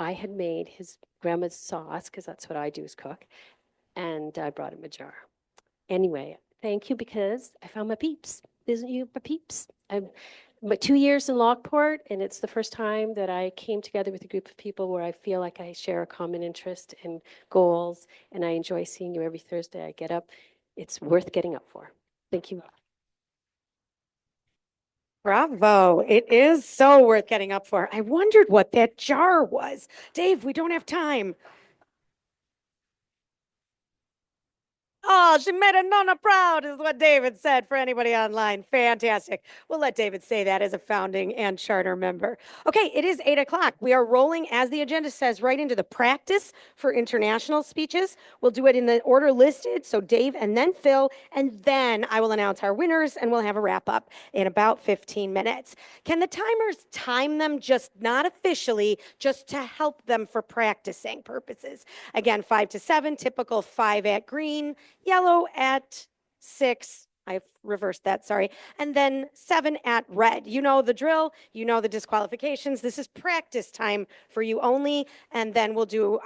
Speaker 3: I had made his grandma's sauce, because that's what I do is cook. And I brought him a jar. Anyway, thank you, because I found my peeps. Isn't you my peeps? I'm 2 years in Lockport, and it's the first time that I came together with a group of people where I feel like I share a common interest and goals, and I enjoy seeing you every Thursday I get up. It's worth getting up for. Thank you.
Speaker 1: Bravo. It is so worth getting up for. I wondered what that jar was. Dave, we don't have time. Oh, she made a nonna proud, is what David said for anybody online. Fantastic. We'll let David say that as a founding and charter member. Okay, it is 8 o'clock. We are rolling, as the agenda says, right into the practice for international speeches. We'll do it in the order listed. So Dave and then Phil, and then I will announce our winners and we'll have a wrap up in about 15 minutes. Can the timers time them, just not officially, just to help them for practicing purposes? Again, 5 to 7, typical 5 at green, yellow at 6. I've reversed that, sorry. And then 7 at red. You know the drill, you know the disqualifications. This is practice time for you only. And then we'll do,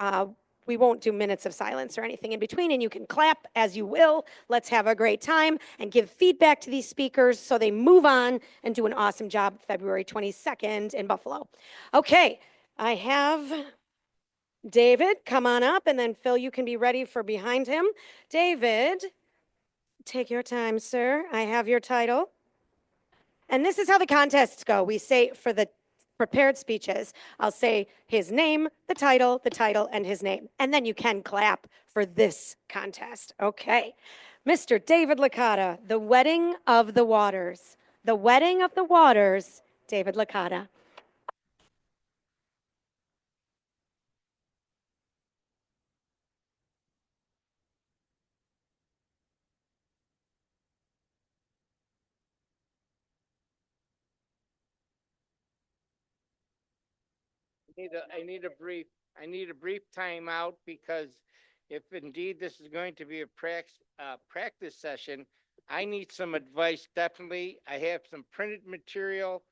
Speaker 1: we won't do minutes of silence or anything in between, and you can clap as you will. Let's have a great time and give feedback to these speakers so they move on and do an awesome job February 22nd in Buffalo. Okay, I have David, come on up, and then Phil, you can be ready for behind him. David, take your time, sir. I have your title. And this is how the contests go. We say for the prepared speeches, I'll say his name, the title, and his name. And then you can clap for this contest. Okay. Mr. David Licata, The Wedding of the Waters. The Wedding of the Waters, David Licata.
Speaker 2: I need a brief timeout because if indeed this is going to be a practice session, I need some advice. Definitely, I have some printed material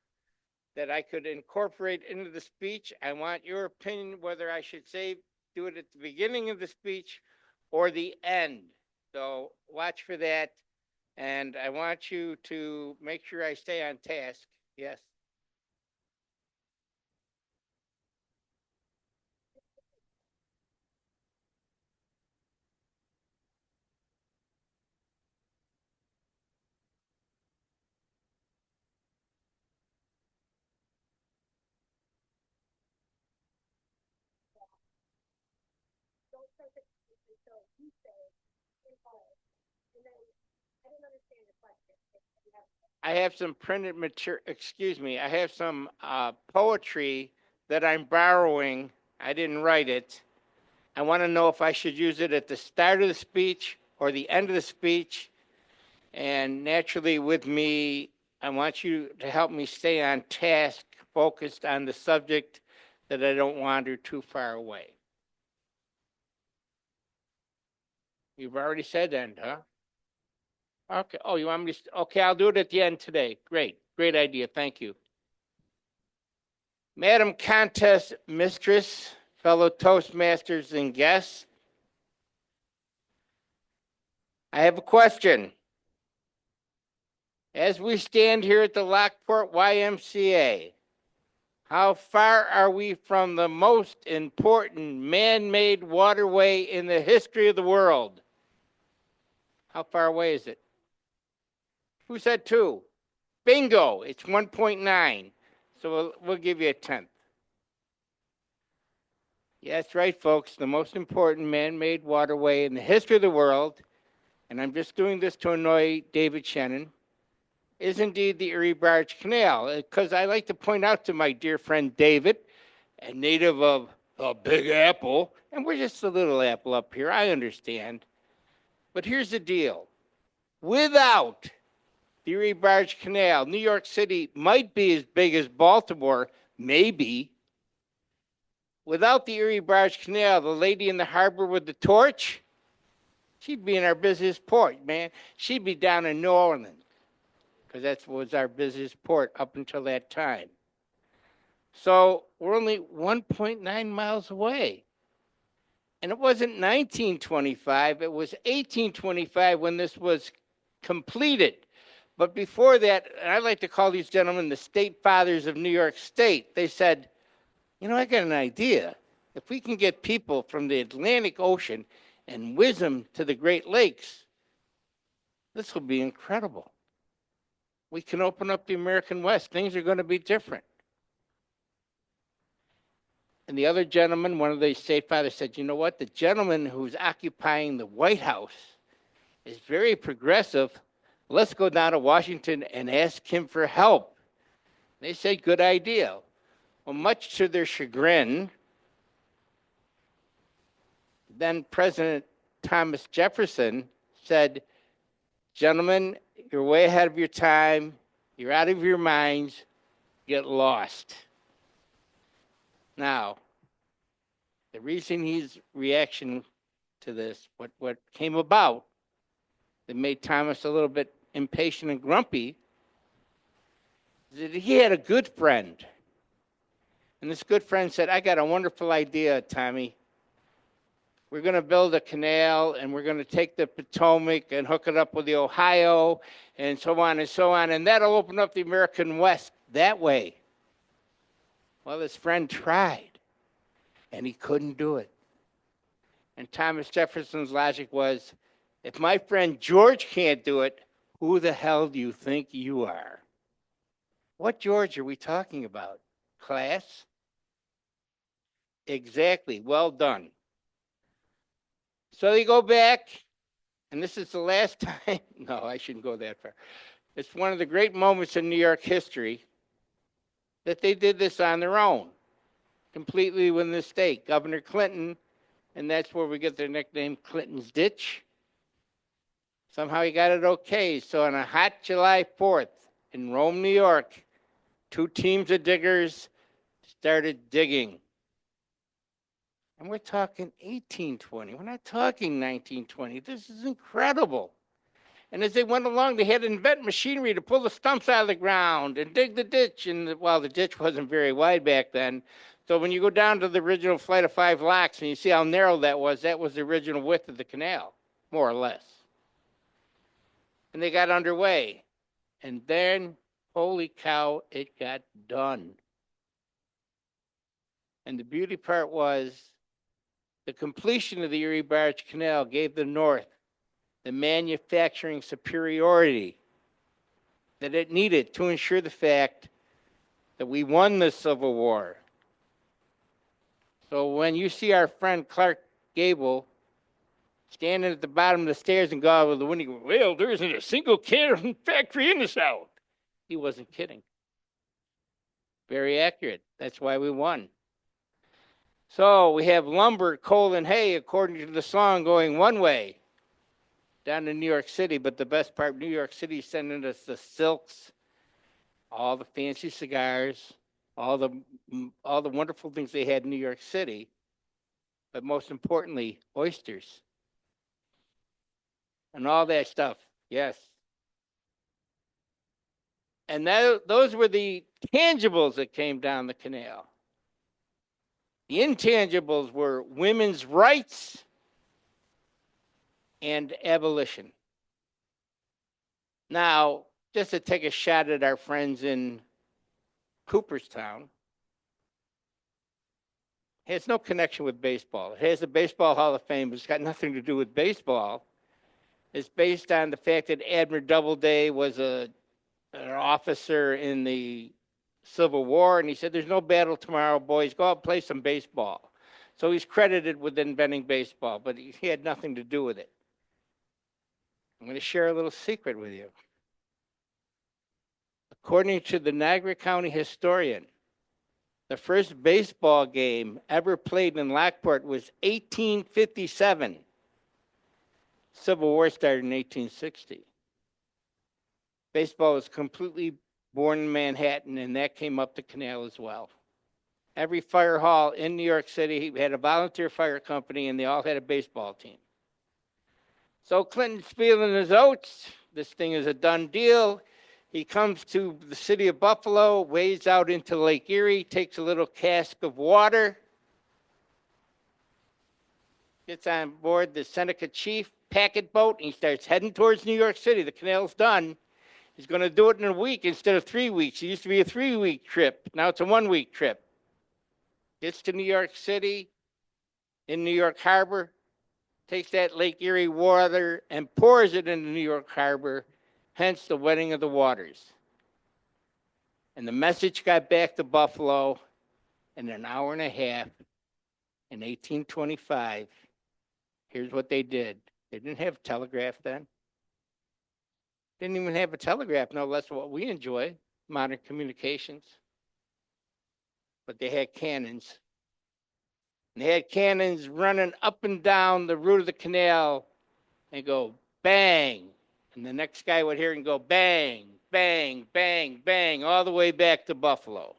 Speaker 2: that I could incorporate into the speech. I want your opinion whether I should do it at the beginning of the speech or the end. So watch for that. And I want you to make sure I stay on task. Yes. I have some printed material, excuse me, I have some poetry that I'm borrowing. I didn't write it. I want to know if I should use it at the start of the speech or the end of the speech. And naturally, with me, I want you to help me stay on task, focused on the subject, that I don't wander too far away. You've already said end, huh? Okay. Oh, you want me to? Okay, I'll do it at the end today. Great. Great idea. Thank you. Madam Contest Mistress, fellow Toastmasters and guests, I have a question. As we stand here at the Lockport YMCA, how far are we from the most important man-made waterway in the history of the world? How far away is it? Who said 2? Bingo, it's 1.9. So we'll give you a 10th. Yeah, that's right, folks. The most important man-made waterway in the history of the world, and I'm just doing this to annoy David Shannon, is indeed the Erie Barge Canal. Because I like to point out to my dear friend David, a native of the Big Apple, and we're just a little apple up here, I understand. But here's the deal. Without the Erie Barge Canal, New York City might be as big as Baltimore, maybe. Without the Erie Barge Canal, the lady in the harbor with the torch, she'd be in our busiest port, man. She'd be down in New Orleans, because that was our busiest port up until that time. So we're only 1.9 miles away. And it wasn't 1925, it was 1825 when this was completed. But before that, and I like to call these gentlemen the state fathers of New York State, they said, you know, I got an idea. If we can get people from the Atlantic Ocean and whiz them to the Great Lakes, this will be incredible. We can open up the American West. Things are going to be different. And the other gentleman, one of the state fathers, said, you know what? The gentleman who's occupying the White House is very progressive. Let's go down to Washington and ask him for help. They said, good idea. Well, much to their chagrin, then President Thomas Jefferson said, gentlemen, you're way ahead of your time. You're out of your minds. Get lost. Now, the reason his reaction to this, what came about that made Thomas a little bit impatient and grumpy, is that he had a good friend. And this good friend said, I got a wonderful idea, Tommy. We're going to build a canal, and we're going to take the Potomac and hook it up with the Ohio, and so on and so on, and that'll open up the American West that way. Well, his friend tried, and he couldn't do it. And Thomas Jefferson's logic was, if my friend George can't do it, who the hell do you think you are? What George are we talking about? Class? Exactly. Well done. So they go back, and this is the last time. No, I shouldn't go that far. It's one of the great moments in New York history that they did this on their own, completely within the state. Governor Clinton, and that's where we get their nickname, Clinton's Ditch. Somehow he got it okay. So on a hot July 4th in Rome, New York, 2 teams of diggers started digging. And we're talking 1820. We're not talking 1920. This is incredible. And as they went along, they had to invent machinery to pull the stumps out of the ground and dig the ditch. And well, the ditch wasn't very wide back then. So when you go down to the original flight of 5 locks and you see how narrow that was the original width of the canal, more or less. And they got underway. And then, holy cow, it got done. And the beauty part was the completion of the Erie Barge Canal gave the North the manufacturing superiority that it needed to ensure the fact that we won the Civil War. So when you see our friend Clark Gable standing at the bottom of the stairs and go out with the window. Well, there isn't a single can factory in the South. He wasn't kidding. Very accurate. That's why we won. So we have lumber, coal, and hay, according to the song, going one way down to New York City. But the best part, New York City is sending us the silks, all the fancy cigars, all the wonderful things they had in New York City. But most importantly, oysters and all that stuff. Yes. And those were the tangibles that came down the canal. The intangibles were women's rights and abolition. Now, just to take a shot at our friends in Cooperstown, it has no connection with baseball. It has the Baseball Hall of Fame, but it's got nothing to do with baseball. It's based on the fact that Admiral Doubleday was an officer in the Civil War, and he said, there's no battle tomorrow, boys. Go out and play some baseball. So he's credited with inventing baseball, but he had nothing to do with it. I'm going to share a little secret with you. According to the Niagara County historian, the first baseball game ever played in Lockport was 1857. Civil War started in 1860. Baseball was completely born in Manhattan, and that came up the canal as well. Every fire hall in New York City had a volunteer fire company, and they all had a baseball team. So Clinton's feeling his oats. This thing is a done deal. He comes to the city of Buffalo, wades out into Lake Erie, takes a little cask of water, gets on board the Seneca Chief packet boat, and he starts heading towards New York City. The canal's done. He's going to do it in a week instead of 3 weeks. It used to be a 3-week trip. Now it's a 1-week trip. Gets to New York City, in New York Harbor, takes that Lake Erie water and pours it into New York Harbor, hence the wetting of the waters. And the message got back to Buffalo in an hour and a half in 1825. Here's what they did. They didn't have a telegraph then. Didn't even have a telegraph, no less what we enjoy, modern communications. But they had cannons. And they had cannons running up and down the route of the canal and go bang. And the next guy would hear and go bang, bang, bang, bang, all the way back to Buffalo.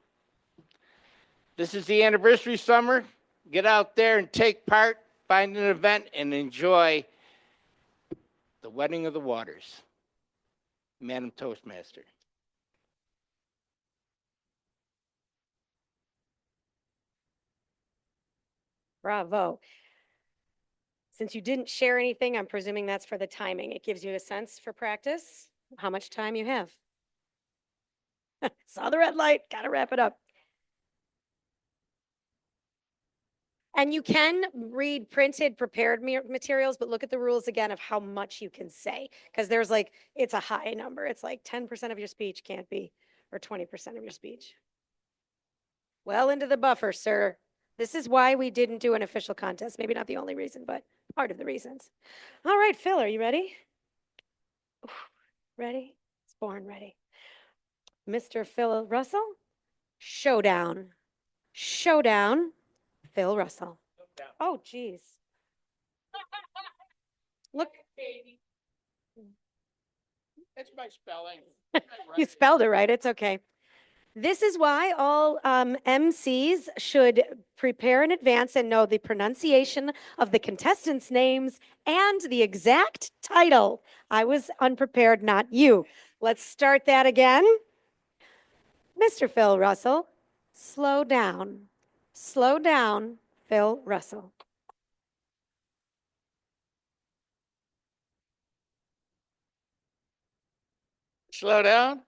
Speaker 2: This is the anniversary summer. Get out there and take part, find an event, and enjoy the wetting of the waters. Madam Toastmaster.
Speaker 1: Bravo. Since you didn't share anything, I'm presuming that's for the timing. It gives you a sense for practice, how much time you have. Saw the red light, gotta wrap it up. And you can read printed, prepared materials, but look at the rules again of how much you can say. Because there's like, it's a high number. It's like 10% of your speech can't be, or 20% of your speech. Well into the buffer, sir. This is why we didn't do an official contest. Maybe not the only reason, but part of the reasons. All right, Phil, are you ready? Ready? It's born ready. Mr. Phil Russell, showdown. Showdown, Phil Russell. Oh, geez. Look.
Speaker 2: That's my spelling.
Speaker 1: You spelled it right. It's okay. This is why all MCs should prepare in advance and know the pronunciation of the contestants' names and the exact title. I was unprepared, not you. Let's start that again. Mr. Phil Russell, slow down. Slow down, Phil Russell.
Speaker 2: Slow down?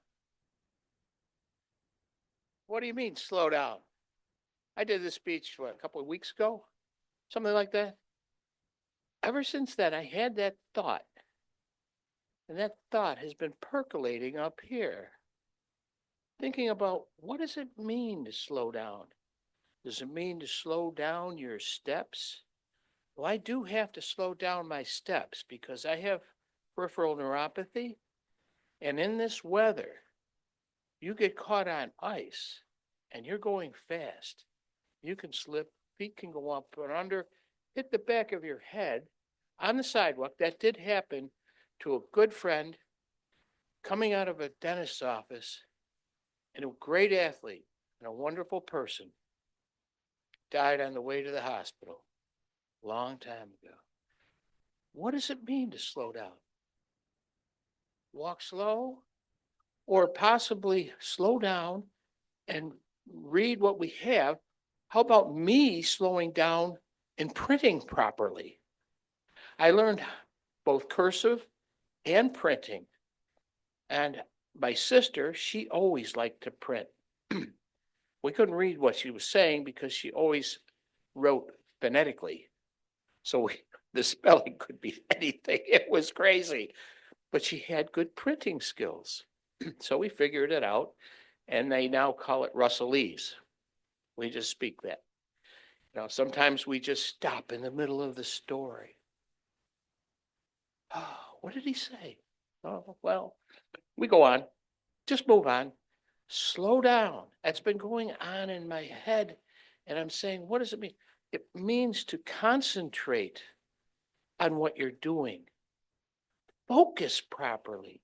Speaker 2: What do you mean, slow down? I did this speech, a couple of weeks ago? Something like that. Ever since then, I had that thought. And that thought has been percolating up here. Thinking about, what does it mean to slow down? Does it mean to slow down your steps? Well, I do have to slow down my steps because I have peripheral neuropathy. And in this weather, you get caught on ice and you're going fast. You can slip, feet can go up and under, hit the back of your head on the sidewalk. That did happen to a good friend coming out of a dentist's office, and a great athlete and a wonderful person died on the way to the hospital a long time ago. What does it mean to slow down? Walk slow, or possibly slow down and read what we have. How about me slowing down and printing properly? I learned both cursive and printing. And my sister, she always liked to print. We couldn't read what she was saying because she always wrote phonetically. So the spelling could be anything. It was crazy. But she had good printing skills. So we figured it out, and they now call it Russellese. We just speak that. Sometimes we just stop in the middle of the story. Oh, what did he say? Oh, well, we go on. Just move on. Slow down. That's been going on in my head. And I'm saying, what does it mean? It means to concentrate on what you're doing. Focus properly.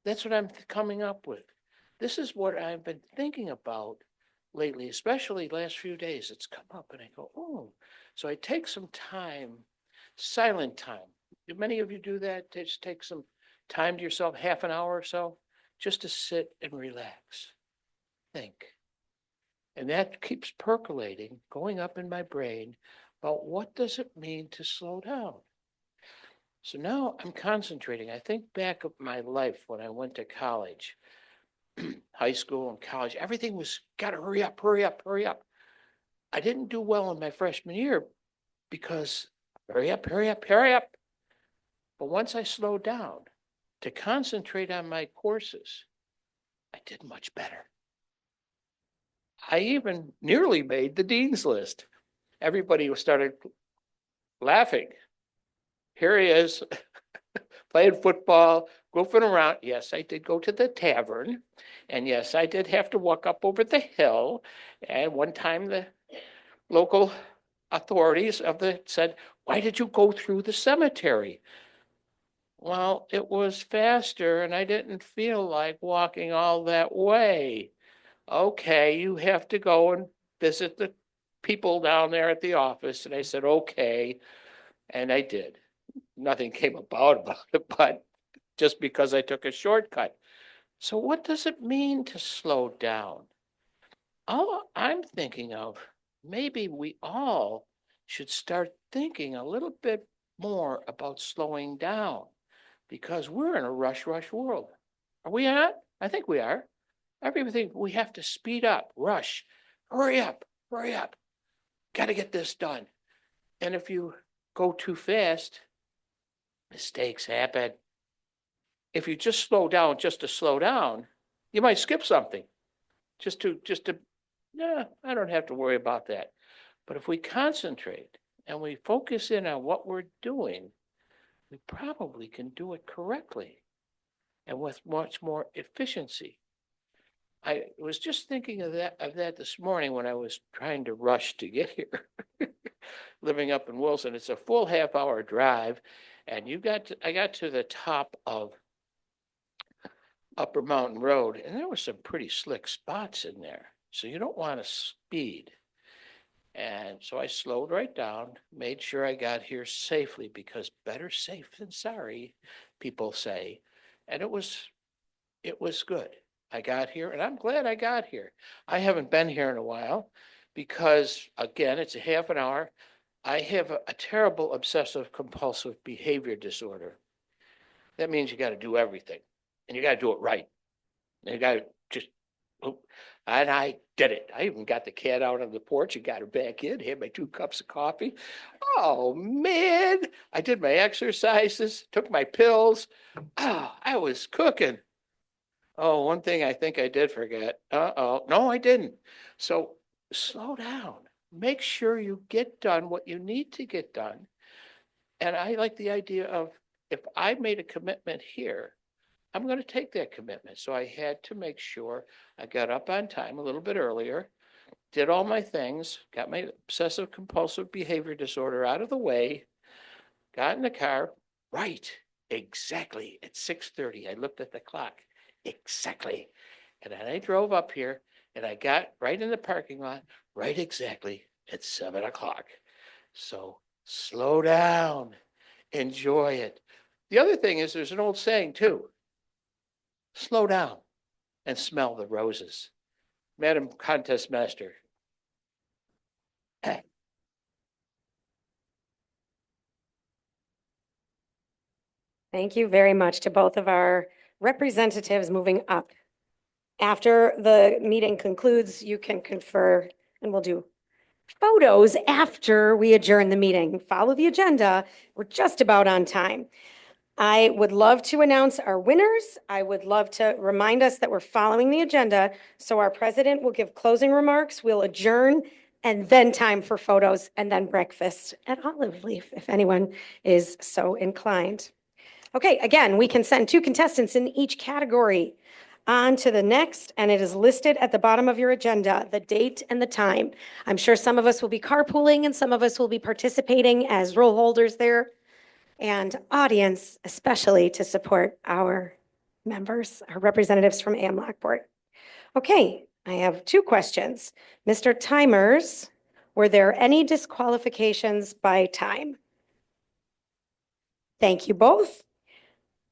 Speaker 2: That's what I'm coming up with. This is what I've been thinking about lately, especially last few days. It's come up and I go, oh. So I take some time, silent time. Do many of you do that? Just take some time to yourself, half an hour or so, just to sit and relax, think. And that keeps percolating, going up in my brain about what does it mean to slow down? So now I'm concentrating. I think back of my life when I went to college, high school and college, everything was gotta hurry up, hurry up, hurry up. I didn't do well in my freshman year because hurry up, hurry up, hurry up. But once I slowed down to concentrate on my courses, I did much better. I even nearly made the dean's list. Everybody started laughing. Here he is, playing football, goofing around. Yes, I did go to the tavern. And yes, I did have to walk up over the hill. And one time the local authorities said, why did you go through the cemetery? Well, it was faster and I didn't feel like walking all that way. Okay, you have to go and visit the people down there at the office. And I said, okay. And I did. Nothing came about it, but just because I took a shortcut. So what does it mean to slow down? All I'm thinking of, maybe we all should start thinking a little bit more about slowing down because we're in a rush world. Are we not? I think we are. Everything we have to speed up, rush, hurry up, hurry up. Got to get this done. And if you go too fast, mistakes happen. If you just slow down just to slow down, you might skip something. Yeah, I don't have to worry about that. But if we concentrate and we focus in on what we're doing, we probably can do it correctly and with much more efficiency. I was just thinking of that this morning when I was trying to rush to get here. Living up in Wilson, it's a full half-hour drive, and I got to the top of Upper Mountain Road, and there were some pretty slick spots in there. So you don't want to speed. And so I slowed right down, made sure I got here safely because better safe than sorry, people say. And it was good. I got here and I'm glad I got here. I haven't been here in a while because again, it's a half an hour. I have a terrible obsessive compulsive behavior disorder. That means you got to do everything and you got to do it right. And you got to just, and I did it. I even got the cat out on the porch and got her back in, had my 2 cups of coffee. Oh man, I did my exercises, took my pills. Oh, I was cooking. Oh, one thing I think I did forget. No, I didn't. So slow down.
Speaker 7: make sure you get done what you need to get done. And I like the idea of, if I made a commitment here, I'm going to take that commitment. So I had to make sure I got up on time a little bit earlier, did all my things, got my obsessive compulsive behavior disorder out of the way, got in the car, right, exactly at 6:30. I looked at the clock, exactly. And then I drove up here and I got right in the parking lot, right exactly at 7 o'clock. So slow down, enjoy it. The other thing is, there's an old saying too, slow down and smell the roses. Madam Contest Master.
Speaker 1: Thank you very much to both of our representatives moving up. After the meeting concludes, you can confer and we'll do photos after we adjourn the meeting. Follow the agenda. We're just about on time. I would love to announce our winners. I would love to remind us that we're following the agenda. So our president will give closing remarks, we'll adjourn, and then time for photos, and then breakfast at Olive Leaf, if anyone is so inclined. Okay, again, we can send 2 contestants in each category. On to the next, and it is listed at the bottom of your agenda, the date and the time. I'm sure some of us will be carpooling and some of us will be participating as roll holders there, and audience, especially to support our members, our representatives from AM Lockport. Okay, I have 2 questions. Mr. Timers, were there any disqualifications by time? Thank you both.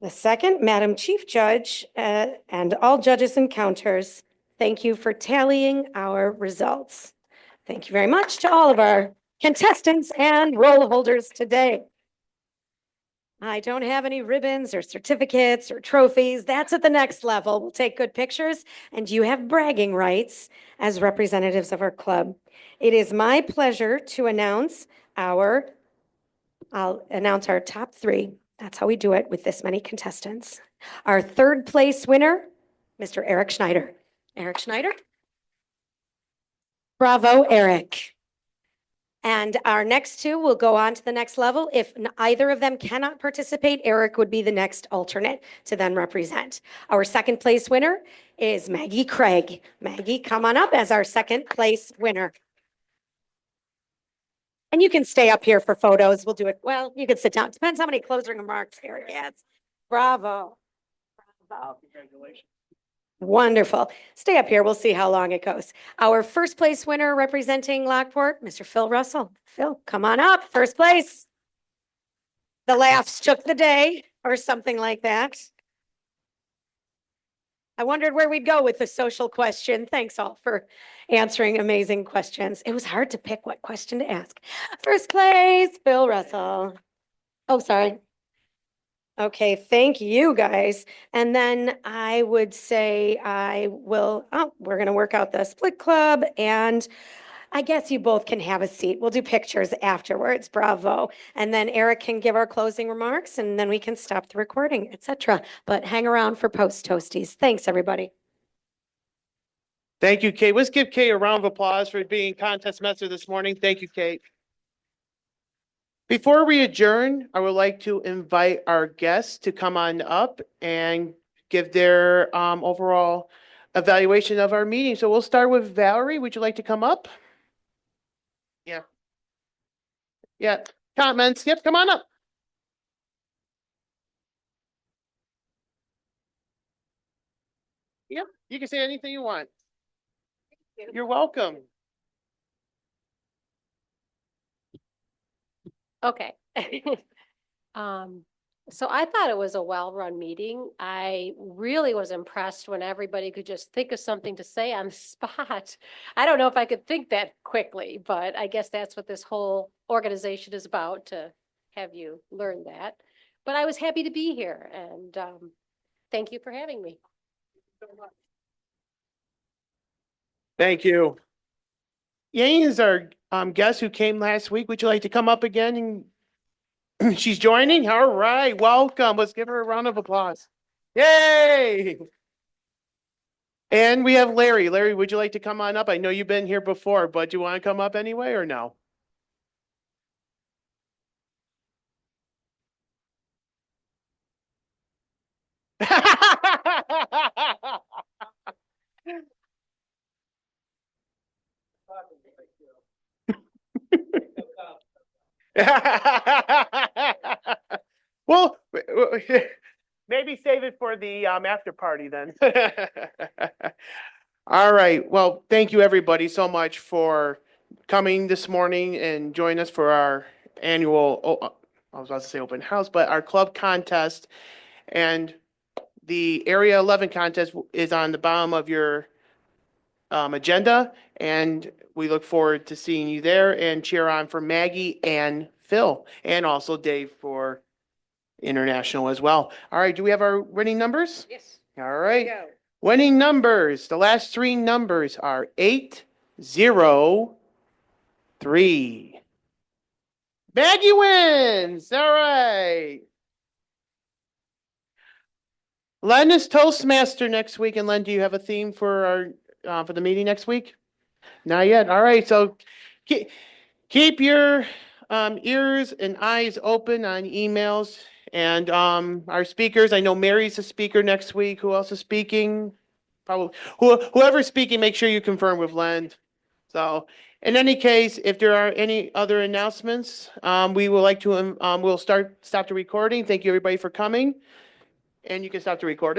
Speaker 1: The second, Madam Chief Judge, and all judges and counters, thank you for tallying our results. Thank you very much to all of our contestants and roll holders today. I don't have any ribbons or certificates or trophies. That's at the next level. We'll take good pictures, and you have bragging rights as representatives of our club. It is my pleasure to announce I'll announce our top 3. That's how we do it with this many contestants. Our 3rd place winner, Mr. Eric Schneider. Eric Schneider. Bravo, Eric. And our next 2 will go on to the next level. If either of them cannot participate, Eric would be the next alternate to then represent. Our 2nd place winner is Maggie Craig. Maggie, come on up as our 2nd place winner. And you can stay up here for photos. We'll do it. Well, you can sit down. Depends how many closing remarks Eric has. Bravo. Bravo.
Speaker 7: Congratulations.
Speaker 1: Wonderful. Stay up here. We'll see how long it goes. Our 1st place winner representing Lockport, Mr. Phil Russell. Phil, come on up. 1st place. The laughs took the day or something like that. I wondered where we'd go with the social question. Thanks all for answering amazing questions. It was hard to pick what question to ask. 1st place, Phil Russell. Oh, sorry. Okay, thank you guys. And then I would say we're going to work out the split club, and I guess you both can have a seat. We'll do pictures afterwards. Bravo. And then Eric can give our closing remarks, and then we can stop the recording, etc. But hang around for post toasties. Thanks, everybody.
Speaker 6: Thank you, Kate. Let's give Kate a round of applause for being contest master this morning. Thank you, Kate. Before we adjourn, I would like to invite our guests to come on up and give their overall evaluation of our meeting. So we'll start with Valerie. Would you like to come up? Yeah. Yeah. Comments? Yep, come on up. Yep, you can say anything you want. You're welcome.
Speaker 3: Okay. So I thought it was a well-run meeting. I really was impressed when everybody could just think of something to say on the spot. I don't know if I could think that quickly, but I guess that's what this whole organization is about, to have you learn that. But I was happy to be here, and thank you for having me.
Speaker 6: Thank you. Yang is our guest who came last week. Would you like to come up again? And she's joining. All right, welcome. Let's give her a round of applause. Yay! And we have Larry. Larry, would you like to come on up? I know you've been here before, but do you want to come up anyway or no? Well, maybe save it for the after party then. All right. Well, thank you everybody so much for coming this morning and joining us for our annual, I was about to say open house, but our club contest. And the Area 11 contest is on the bottom of your agenda. And we look forward to seeing you there and cheer on for Maggie and Phil, and also Dave for international as well. All right. Do we have our winning numbers?
Speaker 1: Yes.
Speaker 6: All right.
Speaker 1: Go.
Speaker 6: Winning numbers. The last three numbers are 803. Maggie wins. All right. Len is Toastmaster next week. And Len, do you have a theme for our for the meeting next week? Not yet. All right. So keep your ears and eyes open on emails. And our speakers, I know Mary's a speaker next week. Who else is speaking? Probably whoever's speaking, make sure you confirm with Len. So in any case, if there are any other announcements, we would like to, we'll stop the recording. Thank you everybody for coming. And you can stop the recording.